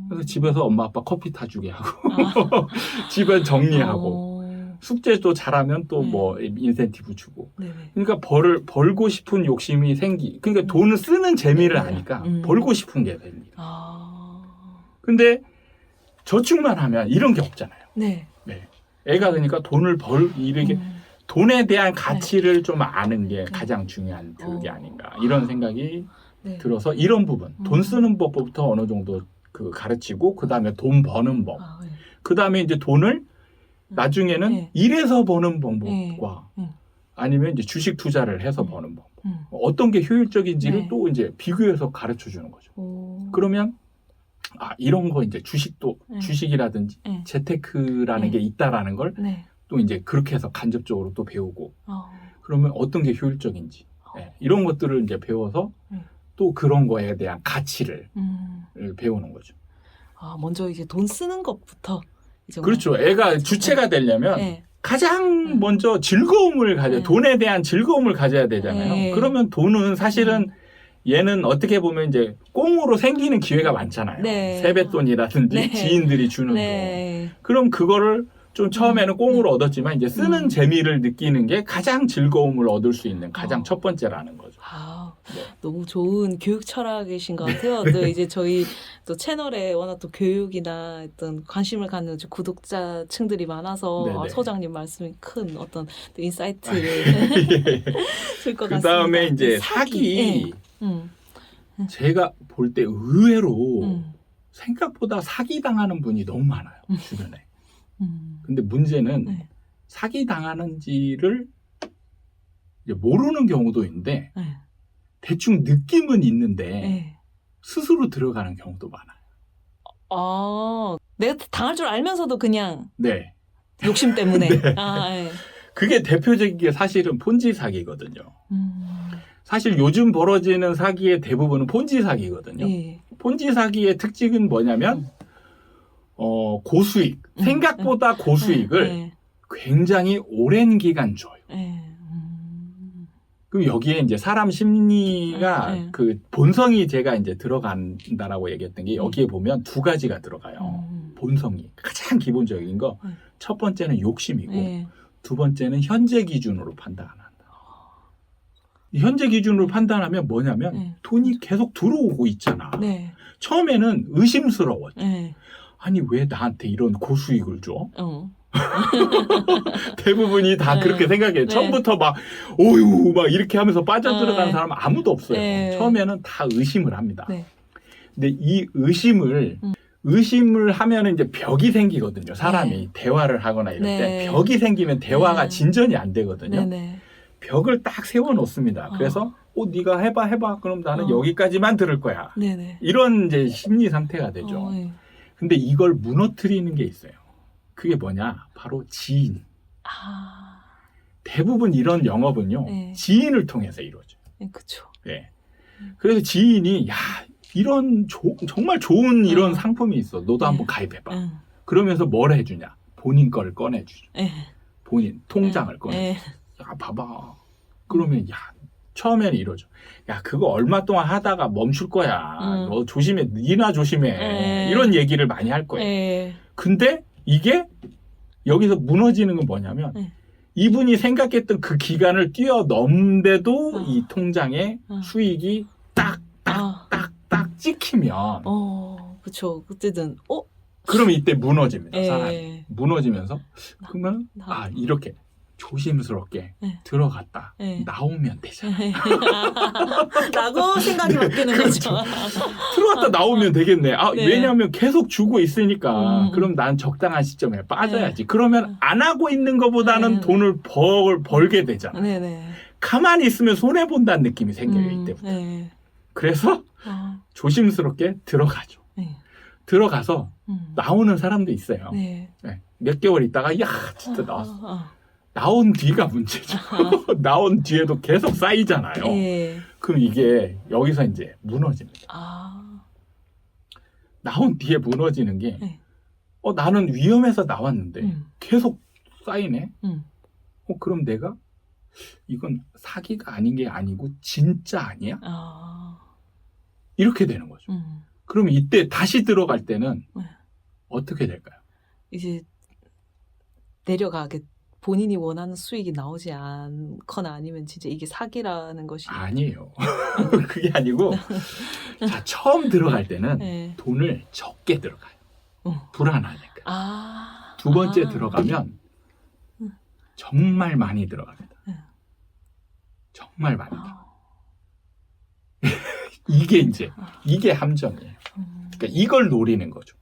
그래서 집에서 엄마 아빠 커피 타주게 하고 집에 정리하고 숙제도 잘하면 또 뭐 인센티브 주고. 네네. 그러니까 벌고 싶은 욕심이 그러니까 돈을 쓰는 재미를 아니까 벌고 싶은 게 됩니다. 근데 저축만 하면 이런 게 없잖아요. 네. 네. 애가 그러니까 돈을 이렇게 돈에 대한 가치를 좀 아는 게 가장 중요한 교육이 아닌가 이런 생각이 네. 들어서 이런 부분 돈 쓰는 법부터 어느 정도 그 가르치고 그 다음에 돈 버는 법, 네. 그 다음에 이제 돈을 나중에는 네. 일해서 버는 방법과 아니면 이제 주식 투자를 해서 버는 법, 어떤 게 효율적인지를 네. 또 이제 비교해서 가르쳐 주는 거죠. 그러면 이런 거 이제 주식도 주식이라든지 재테크라는 게 있다라는 걸 또 이제 그렇게 해서 간접적으로 또 배우고 그러면 어떤 게 효율적인지 이런 것들을 이제 배워서 또 그런 거에 대한 가치를 배우는 거죠. 먼저 이제 돈 쓰는 것부터 이제 그렇죠. 애가 주체가 되려면 가장 먼저 즐거움을 돈에 대한 즐거움을 가져야 되잖아요. 그러면 돈은 사실은 얘는 어떻게 보면 이제 꽁으로 생기는 기회가 많잖아요. 세뱃돈이라든지 지인들이 주는 돈. 그럼 그거를 좀 처음에는 꽁으로 얻었지만 이제 쓰는 재미를 느끼는 게 가장 즐거움을 얻을 수 있는 가장 첫 번째라는 거죠. 너무 좋은 교육 철학이신 것 같아요. 또 이제 저희 또 채널에 워낙 또 교육이나 어떤 관심을 갖는 구독자층들이 많아서 소장님 말씀이 큰 어떤 인사이트를 줄 것 같습니다. 그 다음에 이제 사기. 제가 볼 때 의외로 생각보다 사기 당하는 분이 너무 많아요. 주변에. 근데 문제는 사기 당하는지를 이제 모르는 경우도 있는데 대충 느낌은 있는데 스스로 들어가는 경우도 많아요. 내가 당할 줄 알면서도 그냥 욕심 때문에. 그게 대표적인 게 사실은 폰지 사기거든요. 사실 요즘 벌어지는 사기의 대부분은 폰지 사기거든요. 폰지 사기의 특징은 뭐냐면 고수익, 생각보다 고수익을 굉장히 오랜 기간 줘요. 그럼 여기에 이제 사람 심리가 그 본성이 제가 이제 들어간다라고 얘기했던 게 여기에 보면 두 가지가 들어가요. 본성이 가장 기본적인 거. 첫 번째는 욕심이고 두 번째는 현재 기준으로 판단한다. 현재 기준으로 판단하면 뭐냐면 돈이 계속 들어오고 있잖아. 처음에는 의심스러워. 아니 왜 나한테 이런 고수익을 줘? 대부분이 다 그렇게 생각해요. 처음부터 막 오유 막 이렇게 하면서 빠져들어가는 사람은 아무도 없어요. 처음에는 다 의심을 합니다. 근데 이 의심을 하면 이제 벽이 생기거든요. 사람이 대화를 하거나 이럴 때 벽이 생기면 대화가 진전이 안 되거든요. 벽을 딱 세워놓습니다. 그래서 네가 해봐. 그럼 나는 여기까지만 들을 거야. 이런 이제 심리 상태가 되죠. 근데 이걸 무너뜨리는 게 있어요. 그게 뭐냐? 바로 지인. 대부분 이런 영업은요. 지인을 통해서 이루어져요. 그렇죠. 그래서 지인이 이런 정말 좋은 이런 상품이 있어. 너도 한번 가입해봐. 그러면서 뭘 해주냐? 본인 걸 꺼내주죠. 본인 통장을 꺼내주죠. 봐봐. 그러면 처음에는 이러죠. 그거 얼마 동안 하다가 멈출 거야. 너 조심해. 니나 조심해. 이런 얘기를 많이 할 거예요. 근데 이게 여기서 무너지는 건 뭐냐면 이분이 생각했던 그 기간을 뛰어넘는데도 이 통장에 수익이 딱 찍히면 그렇죠. 그때는 그러면 이때 무너집니다. 사람이. 무너지면서 그러면 이렇게 조심스럽게 들어갔다 나오면 되잖아. 라고 생각이 바뀌는 거죠. 들어갔다 나오면 되겠네. 왜냐하면 계속 주고 있으니까 그럼 난 적당한 시점에 빠져야지. 그러면 안 하고 있는 것보다는 돈을 벌게 되잖아. 가만히 있으면 손해본다는 느낌이 생겨요. 이때부터. 그래서 조심스럽게 들어가죠. 들어가서 나오는 사람도 있어요. 몇 개월 있다가 진짜 나왔어. 나온 뒤가 문제죠. 나온 뒤에도 계속 쌓이잖아요. 그럼 이게 여기서 이제 무너집니다. 나온 뒤에 무너지는 게 나는 위험해서 나왔는데 계속 쌓이네. 그럼 내가 이건 사기가 아닌 게 아니고 진짜 아니야? 이렇게 되는 거죠. 그러면 이때 다시 들어갈 때는 어떻게 될까요? 이제 내려가게 본인이 원하는 수익이 나오지 않거나 아니면 진짜 이게 사기라는 것이 아니에요. 그게 아니고 자 처음 들어갈 때는 돈을 적게 들어가요. 불안하니까. 두 번째 들어가면 정말 많이 들어갑니다. 정말 많이 들어갑니다. 이게 함정이에요. 그러니까 이걸 노리는 거죠.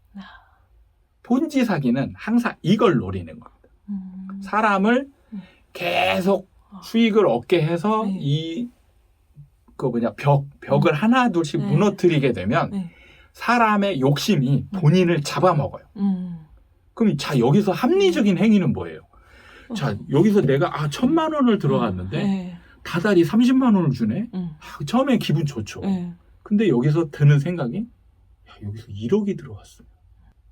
폰지 사기는 항상 이걸 노리는 겁니다. 사람을 계속 수익을 얻게 해서 벽을 하나 둘씩 무너뜨리게 되면 사람의 욕심이 본인을 잡아먹어요. 그럼 여기서 합리적인 행위는 뭐예요? 자, 여기서 내가 1,000만 원을 들어갔는데 다달이 30만 원을 주네. 처음엔 기분 좋죠. 근데 여기서 드는 생각이 여기서 1억이 들어갔어.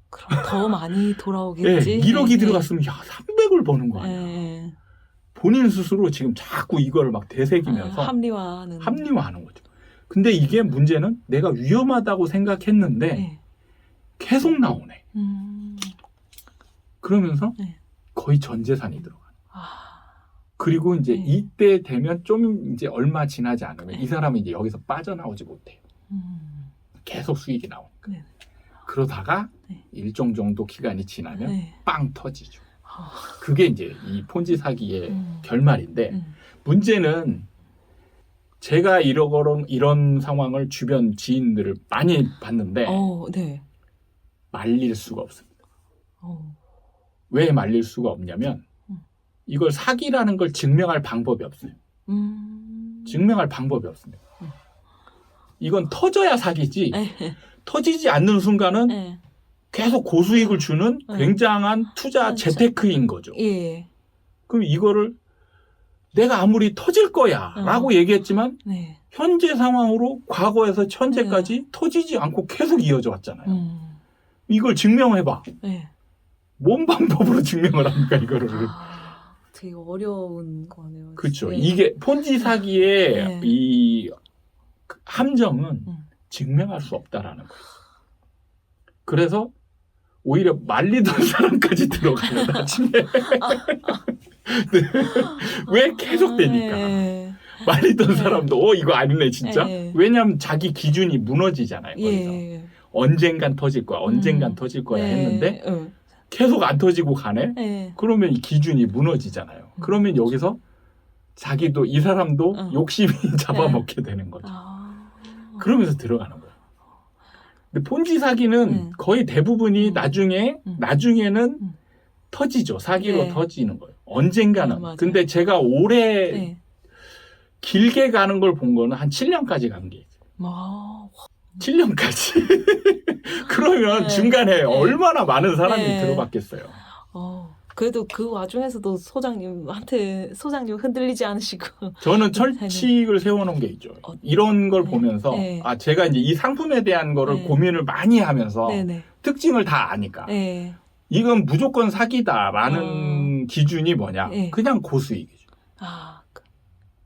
그럼 더 많이 돌아오겠지. 1억이 들어갔으면 300을 버는 거 아니야. 본인 스스로 지금 자꾸 이걸 막 되새기면서 합리화하는 거죠. 근데 이게 문제는 내가 위험하다고 생각했는데 계속 나오네. 그러면서 거의 전 재산이 들어가. 그리고 이제 이때 되면 좀 이제 얼마 지나지 않으면 이 사람은 이제 여기서 빠져나오지 못해요. 계속 수익이 나오니까. 그러다가 일정 정도 기간이 지나면 빵 터지죠. 그게 이제 이 폰지 사기의 결말인데 문제는 제가 이런 상황을 주변 지인들을 많이 봤는데 말릴 수가 없습니다. 왜 말릴 수가 없냐면 이걸 사기라는 걸 증명할 방법이 없어요. 증명할 방법이 없습니다. 이건 터져야 사기지 터지지 않는 순간은 계속 고수익을 주는 굉장한 투자 재테크인 거죠. 그럼 이거를 내가 아무리 터질 거야 라고 얘기했지만 현재 상황으로 과거에서 현재까지 터지지 않고 계속 이어져 왔잖아요. 이걸 증명해봐. 뭔 방법으로 증명을 합니까 이거를. 되게 어려운 거네요. 그렇죠. 이게 폰지 사기의 이 함정은 증명할 수 없다라는 거예요. 그래서 오히려 말리던 사람까지 들어가요 나중에. 왜 계속 되니까. 말리던 사람도 이거 아니네 진짜. 왜냐하면 자기 기준이 무너지잖아요. 거기서. 언젠간 터질 거야. 언젠간 터질 거야 했는데 계속 안 터지고 가네. 그러면 이 기준이 무너지잖아요. 그러면 여기서 자기도 이 사람도 욕심이 잡아먹게 되는 거죠. 그러면서 들어가는 거예요. 근데 폰지 사기는 거의 대부분이 나중에는 터지죠. 사기로 터지는 거예요. 언젠가는. 근데 제가 올해 길게 가는 걸 본 거는 한 7년까지 간 게 있어요. 7년까지. 그러면 중간에 얼마나 많은 사람이 들어갔겠어요. 그래도 그 와중에서도 소장님 흔들리지 않으시고. 저는 철칙을 세워놓은 게 있죠. 이런 걸 보면서 제가 이제 이 상품에 대한 거를 고민을 많이 하면서 특징을 다 아니까 이건 무조건 사기다라는 기준이 뭐냐? 그냥 고수익이죠.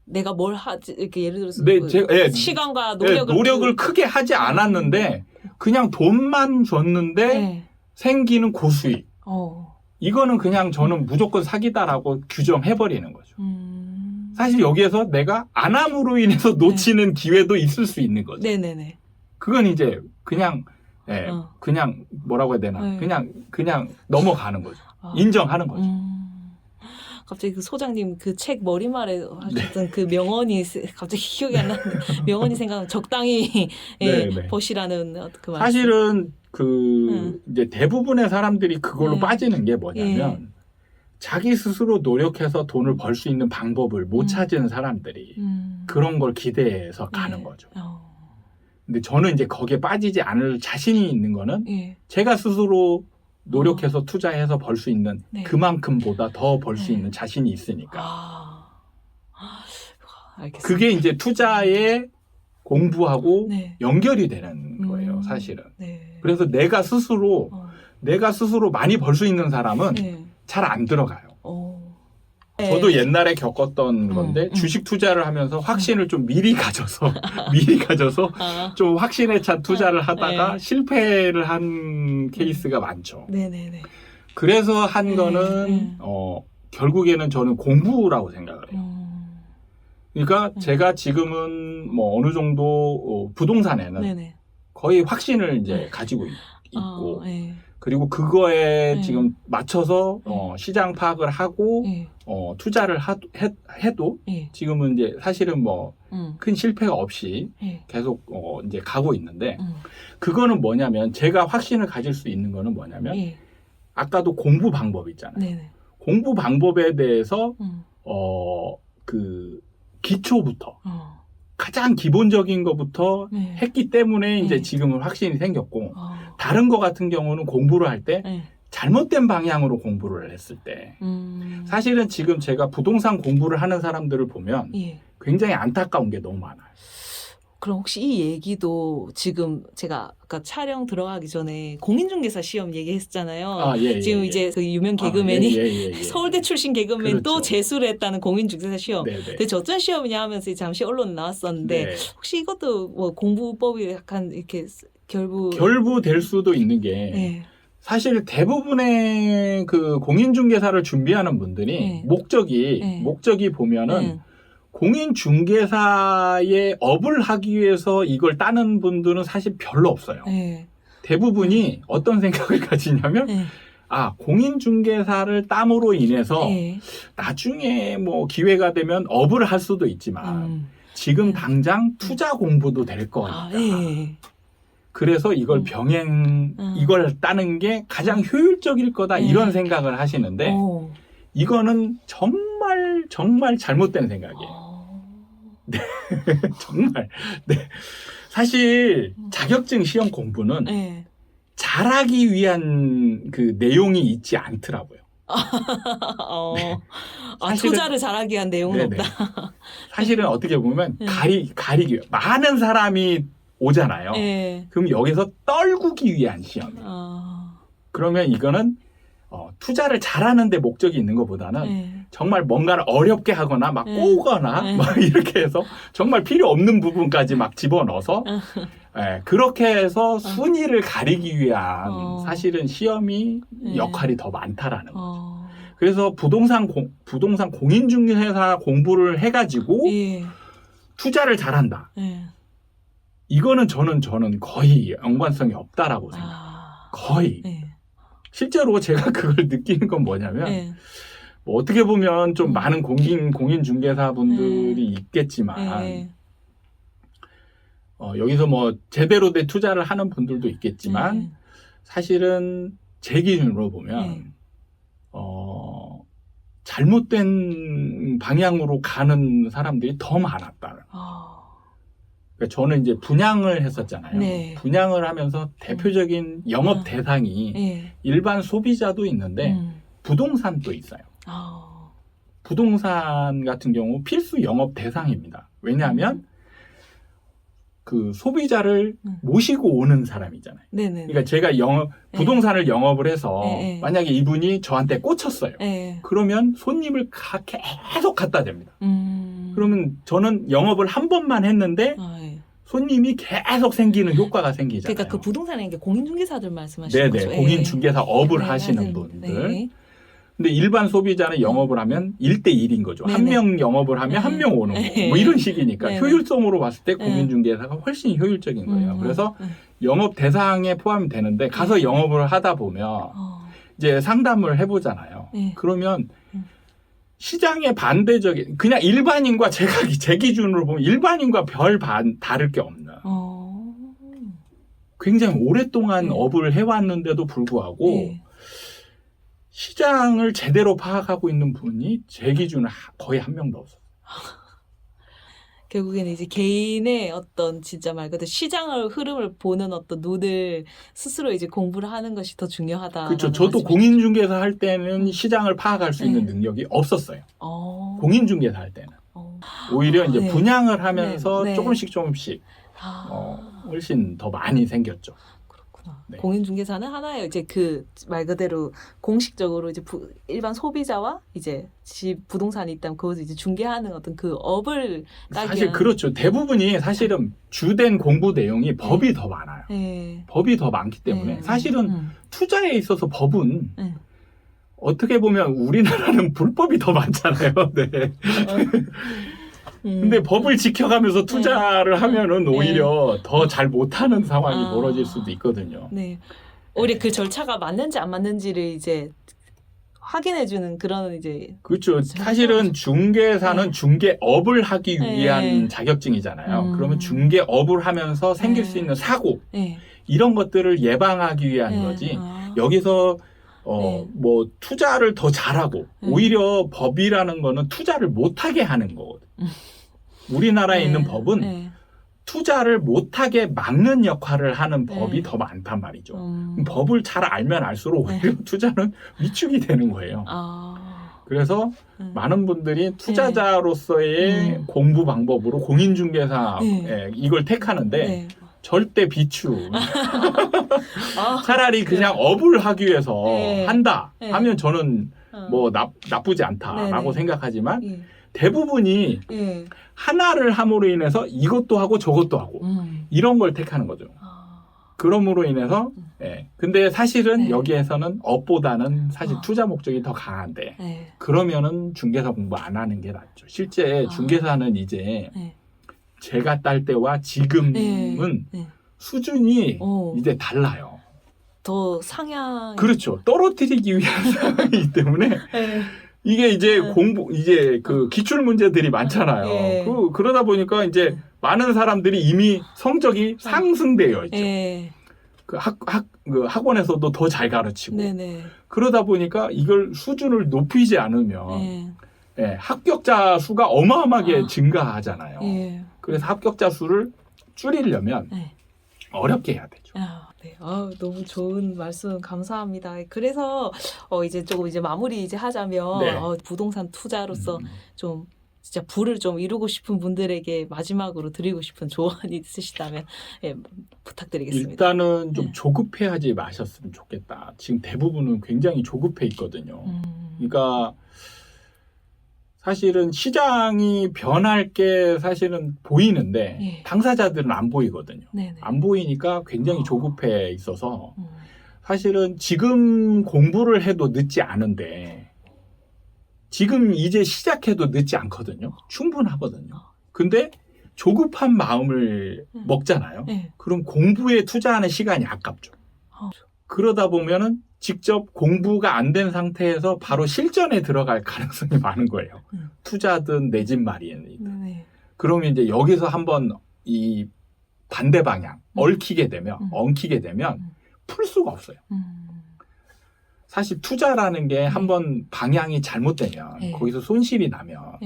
내가 뭘 하지 이렇게 예를 들어서 시간과 노력을 크게 하지 않았는데 그냥 돈만 줬는데 생기는 고수익. 이거는 그냥 저는 무조건 사기다라고 규정해버리는 거죠. 사실 여기에서 내가 안 함으로 인해서 놓치는 기회도 있을 수 있는 거죠. 그건 이제 그냥 그냥 뭐라고 해야 되나? 그냥 넘어가는 거죠. 인정하는 거죠. 갑자기 그 소장님 그 책 머리말에 하셨던 그 명언이 갑자기 기억이 안 나는데 명언이 생각나면 적당히 버시라는 그 말씀. 사실은 이제 대부분의 사람들이 그걸로 빠지는 게 뭐냐면 자기 스스로 노력해서 돈을 벌 수 있는 방법을 못 찾은 사람들이 그런 걸 기대해서 가는 거죠. 근데 저는 이제 거기에 빠지지 않을 자신이 있는 거는 제가 스스로 노력해서 투자해서 벌 수 있는 그만큼보다 더 벌 수 있는 자신이 있으니까. 알겠습니다. 그게 이제 투자에 공부하고 연결이 되는 거예요, 사실은. 그래서 내가 스스로 많이 벌 수 있는 사람은 잘 안 들어가요. 저도 옛날에 겪었던 건데 주식 투자를 하면서 확신을 좀 미리 가져서 좀 확신에 찬 투자를 하다가 실패를 한 케이스가 많죠. 그래서 한 거는 결국에는 저는 공부라고 생각을 해요. 그러니까 제가 지금은 뭐 어느 정도 부동산에는 거의 확신을 이제 가지고 있고 그리고 그거에 네. 지금 맞춰서 시장 파악을 하고 네. 투자를 해도 네. 지금은 이제 사실은 뭐 큰 실패가 없이 네. 계속 이제 가고 있는데 그거는 뭐냐면 제가 확신을 가질 수 있는 거는 뭐냐면 네. 아까도 공부 방법 있잖아요. 네. 공부 방법에 대해서 그 기초부터 가장 기본적인 것부터 네. 했기 때문에 이제 네. 지금은 확신이 생겼고 다른 거 같은 경우는 공부를 할 때 네. 잘못된 방향으로 공부를 했을 때 사실은 지금 제가 부동산 공부를 하는 사람들을 보면 예. 굉장히 안타까운 게 너무 많아요. 그럼 혹시 이 얘기도 지금 제가 아까 촬영 들어가기 전에 공인중개사 시험 얘기했잖아요. 지금 이제 그 유명 개그맨이 서울대 출신 개그맨 또 그렇죠. 재수를 했다는 공인중개사 시험. 네네. 대체 어떤 시험이냐 하면서 잠시 언론에 나왔었는데 네. 혹시 이것도 뭐 공부법이 약간 이렇게 결부될 수도 있는 게 네. 사실 대부분의 그 공인중개사를 준비하는 분들이 네. 목적이 보면은 공인중개사의 업을 하기 위해서 이걸 따는 분들은 사실 별로 없어요. 네. 대부분이 어떤 생각을 가지냐면 네. 공인중개사를 땀으로 인해서 네. 나중에 뭐 기회가 되면 업을 할 수도 있지만 지금 당장 투자 공부도 될 거니까. 네. 그래서 이걸 이걸 따는 게 가장 효율적일 거다 이런 생각을 하시는데 이거는 정말 잘못된 생각이에요. 네, 정말. 네. 사실 자격증 시험 공부는 잘하기 위한 그 내용이 있지 않더라고요. 투자를 잘하기 위한 내용은 없다. 사실은 어떻게 보면 가리기 위해 많은 사람이 오잖아요. 그럼 여기서 떨구기 위한 시험이에요. 그러면 이거는 투자를 잘하는 데 목적이 있는 것보다는 정말 뭔가를 어렵게 하거나 막 꼬거나 막 이렇게 해서 정말 필요 없는 부분까지 막 집어넣어서 그렇게 해서 순위를 가리기 위한 사실은 시험이 역할이 더 많다라는 거죠. 그래서 부동산 공인중개사 공부를 해가지고 투자를 잘한다. 이거는 저는 거의 연관성이 없다라고 생각해요. 거의. 실제로 제가 그걸 느끼는 건 뭐냐면 뭐 어떻게 보면 좀 많은 공인중개사분들이 있겠지만 여기서 뭐 제대로 된 투자를 하는 분들도 있겠지만 사실은 제 기준으로 보면 잘못된 방향으로 가는 사람들이 더 많았다는 거예요. 그러니까 저는 이제 분양을 했었잖아요. 분양을 하면서 대표적인 영업 대상이 일반 소비자도 있는데 부동산도 있어요. 부동산 같은 경우 필수 영업 대상입니다. 왜냐하면 그 소비자를 모시고 오는 사람이잖아요. 그러니까 제가 부동산을 영업을 해서 만약에 이분이 저한테 꽂혔어요. 그러면 손님을 계속 갖다 댑니다. 그러면 저는 영업을 한 번만 했는데 손님이 계속 생기는 효과가 생기잖아요. 그러니까 그 부동산에 공인중개사들 말씀하시는 거죠. 공인중개사 업을 하시는 분들. 근데 일반 소비자는 영업을 하면 1대1인 거죠. 한 명 영업을 하면 한 명 오는 거고 뭐 이런 식이니까 효율성으로 봤을 때 공인중개사가 훨씬 효율적인 거예요. 그래서 영업 대상에 포함이 되는데 가서 영업을 하다 보면 이제 상담을 해보잖아요. 그러면 시장의 반대적인 그냥 일반인과 제 기준으로 보면 일반인과 별 다를 게 없는 굉장히 오랫동안 업을 해왔는데도 불구하고 시장을 제대로 파악하고 있는 분이 제 기준은 거의 한 명도 없어요. 결국에는 이제 개인의 어떤 진짜 말 그대로 시장을 흐름을 보는 어떤 눈을 스스로 이제 공부를 하는 것이 더 중요하다. 그렇죠. 저도 공인중개사 할 때는 시장을 파악할 수 있는 능력이 없었어요. 공인중개사 할 때는. 오히려 이제 분양을 하면서 조금씩 훨씬 더 많이 생겼죠. 공인중개사는 하나의 이제 그 말 그대로 공식적으로 이제 일반 소비자와 이제 집 부동산이 있다면 그것을 이제 중개하는 어떤 그 업을 사실 그렇죠. 대부분이 사실은 주된 공부 내용이 법이 더 많아요. 법이 더 많기 때문에 사실은 투자에 있어서 법은 어떻게 보면 우리나라는 불법이 더 많잖아요. 근데 법을 지켜가면서 투자를 하면은 오히려 더 잘 못하는 상황이 벌어질 수도 있거든요. 오히려 그 절차가 맞는지 안 맞는지를 이제 확인해주는 그런 이제 그렇죠. 사실은 중개사는 네. 중개업을 하기 네. 위한 자격증이잖아요. 그러면 중개업을 하면서 생길 수 있는 사고 네. 이런 것들을 예방하기 위한 네. 거지. 여기서 네. 뭐 투자를 더 잘하고 오히려 법이라는 거는 투자를 못하게 하는 거거든. 우리나라에 네. 있는 법은 네. 투자를 못하게 막는 역할을 하는 법이 네. 더 많단 말이죠. 법을 잘 알면 알수록 오히려 투자는 위축이 되는 거예요. 그래서 많은 분들이 투자자로서의 공부 방법으로 공인중개사 이걸 택하는데 절대 비추. 차라리 그냥 업을 하기 위해서 한다 하면 저는 뭐 나쁘지 않다라고 생각하지만 대부분이 하나를 함으로 인해서 이것도 하고 저것도 하고 이런 걸 택하는 거죠. 그럼으로 인해서 근데 사실은 여기에서는 업보다는 사실 투자 목적이 더 강한데 그러면은 중개사 공부 안 하는 게 낫죠. 실제 중개사는 이제 제가 딸 때와 지금은 수준이 이제 달라요. 더 상향. 그렇죠. 떨어뜨리기 위한 상황이기 때문에 이게 이제 이제 그 기출 문제들이 많잖아요. 그러다 보니까 이제 많은 사람들이 이미 성적이 상승되어 있죠. 그 학원에서도 더 잘 가르치고. 그러다 보니까 이걸 수준을 높이지 않으면 합격자 수가 어마어마하게 증가하잖아요. 그래서 합격자 수를 줄이려면 어렵게 해야 되죠. 네. 너무 좋은 말씀 감사합니다. 그래서 이제 조금 이제 마무리 이제 하자면 부동산 투자로서 좀 진짜 부를 좀 이루고 싶은 분들에게 마지막으로 드리고 싶은 조언이 있으시다면 부탁드리겠습니다. 일단은 좀 조급해하지 마셨으면 좋겠다. 지금 대부분은 굉장히 조급해 있거든요. 그러니까 사실은 시장이 변할 게 사실은 보이는데 당사자들은 안 보이거든요. 안 보이니까 굉장히 조급해 있어서 사실은 지금 공부를 해도 늦지 않은데 지금 이제 시작해도 늦지 않거든요. 충분하거든요. 근데 조급한 마음을 먹잖아요. 그럼 공부에 투자하는 시간이 아깝죠. 그러다 보면은 직접 공부가 안 된 상태에서 바로 실전에 들어갈 가능성이 많은 거예요. 투자든 내 집 마련이든. 그러면 이제 여기서 한번 이 반대 방향, 엉키게 되면 풀 수가 없어요. 사실 투자라는 게 한번 방향이 잘못되면 거기서 손실이 나면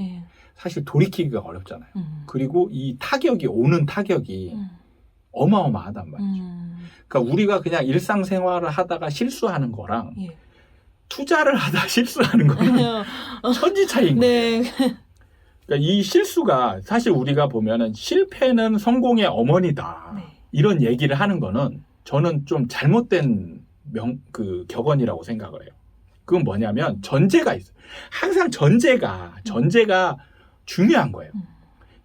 사실 돌이키기가 어렵잖아요. 그리고 이 오는 타격이 어마어마하단 말이죠. 그러니까 우리가 그냥 일상생활을 하다가 실수하는 거랑 투자를 하다 실수하는 거는 천지 차이인 거예요. 그러니까 이 실수가 사실 우리가 보면은 실패는 성공의 어머니다. 이런 얘기를 하는 거는 저는 좀 잘못된 격언이라고 생각을 해요. 그건 뭐냐면 전제가 있어요. 항상 전제가 중요한 거예요.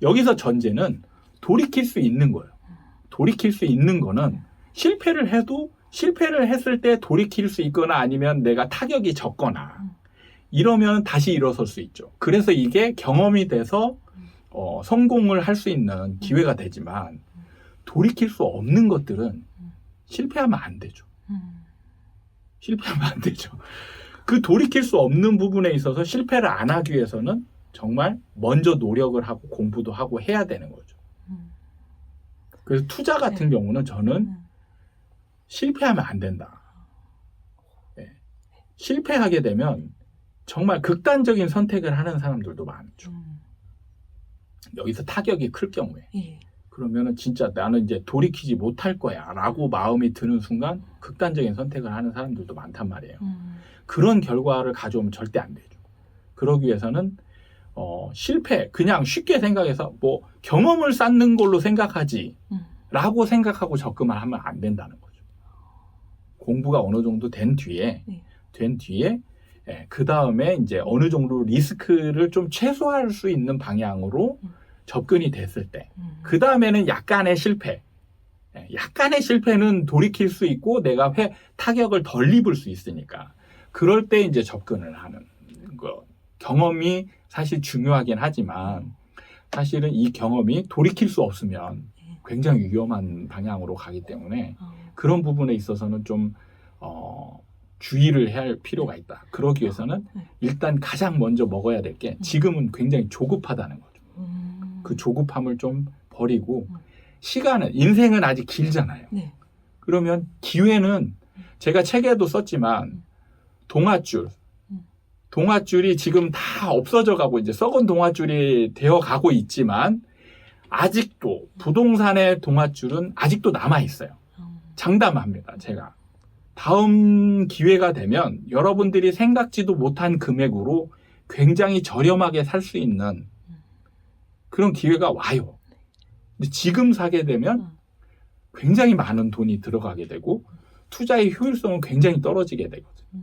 여기서 전제는 돌이킬 수 있는 거예요. 돌이킬 수 있는 거는 실패를 했을 때 돌이킬 수 있거나 아니면 내가 타격이 적거나 이러면 다시 일어설 수 있죠. 그래서 이게 경험이 돼서 성공을 할 수 있는 기회가 되지만 돌이킬 수 없는 것들은 실패하면 안 되죠. 실패하면 안 되죠. 그 돌이킬 수 없는 부분에 있어서 실패를 안 하기 위해서는 정말 먼저 노력을 하고 공부도 하고 해야 되는 거죠. 그래서 투자 같은 경우는 저는 실패하면 안 된다. 실패하게 되면 정말 극단적인 선택을 하는 사람들도 많죠. 여기서 타격이 클 경우에. 그러면은 진짜 나는 이제 돌이키지 못할 거야 라고 마음이 드는 순간 극단적인 선택을 하는 사람들도 많단 말이에요. 그런 결과를 가져오면 절대 안 되죠. 그러기 위해서는 실패 그냥 쉽게 생각해서 뭐 경험을 쌓는 걸로 생각하지 라고 생각하고 접근을 하면 안 된다는 거죠. 공부가 어느 정도 된 뒤에 그 다음에 이제 어느 정도 리스크를 좀 최소화할 수 있는 방향으로 접근이 됐을 때, 그 다음에는 약간의 실패는 돌이킬 수 있고 내가 타격을 덜 입을 수 있으니까 그럴 때 이제 접근을 하는 거. 경험이 사실 중요하긴 하지만 사실은 이 경험이 돌이킬 수 없으면 굉장히 위험한 방향으로 가기 때문에 그런 부분에 있어서는 좀 주의를 해야 할 필요가 있다. 그러기 위해서는 일단 가장 먼저 먹어야 될 게 지금은 굉장히 조급하다는 거죠. 그 조급함을 좀 버리고 시간은 인생은 아직 길잖아요. 네. 그러면 기회는 제가 책에도 썼지만 동아줄이 지금 다 없어져 가고 이제 썩은 동아줄이 되어 가고 있지만 아직도 부동산의 동아줄은 아직도 남아 있어요. 장담합니다. 제가 다음 기회가 되면 여러분들이 생각지도 못한 금액으로 굉장히 저렴하게 살 수 있는 그런 기회가 와요. 근데 지금 사게 되면 굉장히 많은 돈이 들어가게 되고 투자의 효율성은 굉장히 떨어지게 되거든요.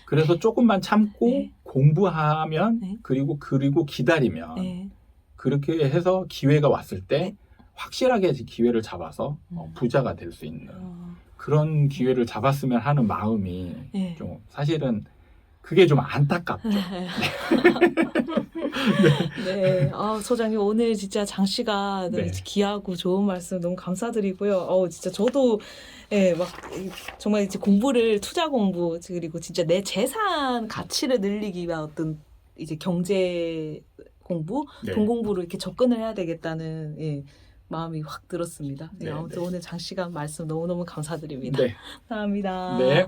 그래서 조금만 참고 공부하면 그리고 기다리면 그렇게 해서 기회가 왔을 때 확실하게 기회를 잡아서 부자가 될 수 있는 그런 기회를 잡았으면 하는 마음이 좀 사실은 그게 좀 안타깝죠. 네. 소장님 오늘 진짜 장시간 귀하고 좋은 말씀 너무 감사드리고요. 진짜 저도 막 정말 이제 투자 공부 그리고 진짜 내 재산 가치를 늘리기 위한 어떤 이제 경제 공부, 돈 공부로 이렇게 접근을 해야 되겠다는 마음이 확 들었습니다. 아무튼 오늘 장시간 말씀 너무너무 감사드립니다. 감사합니다. 네.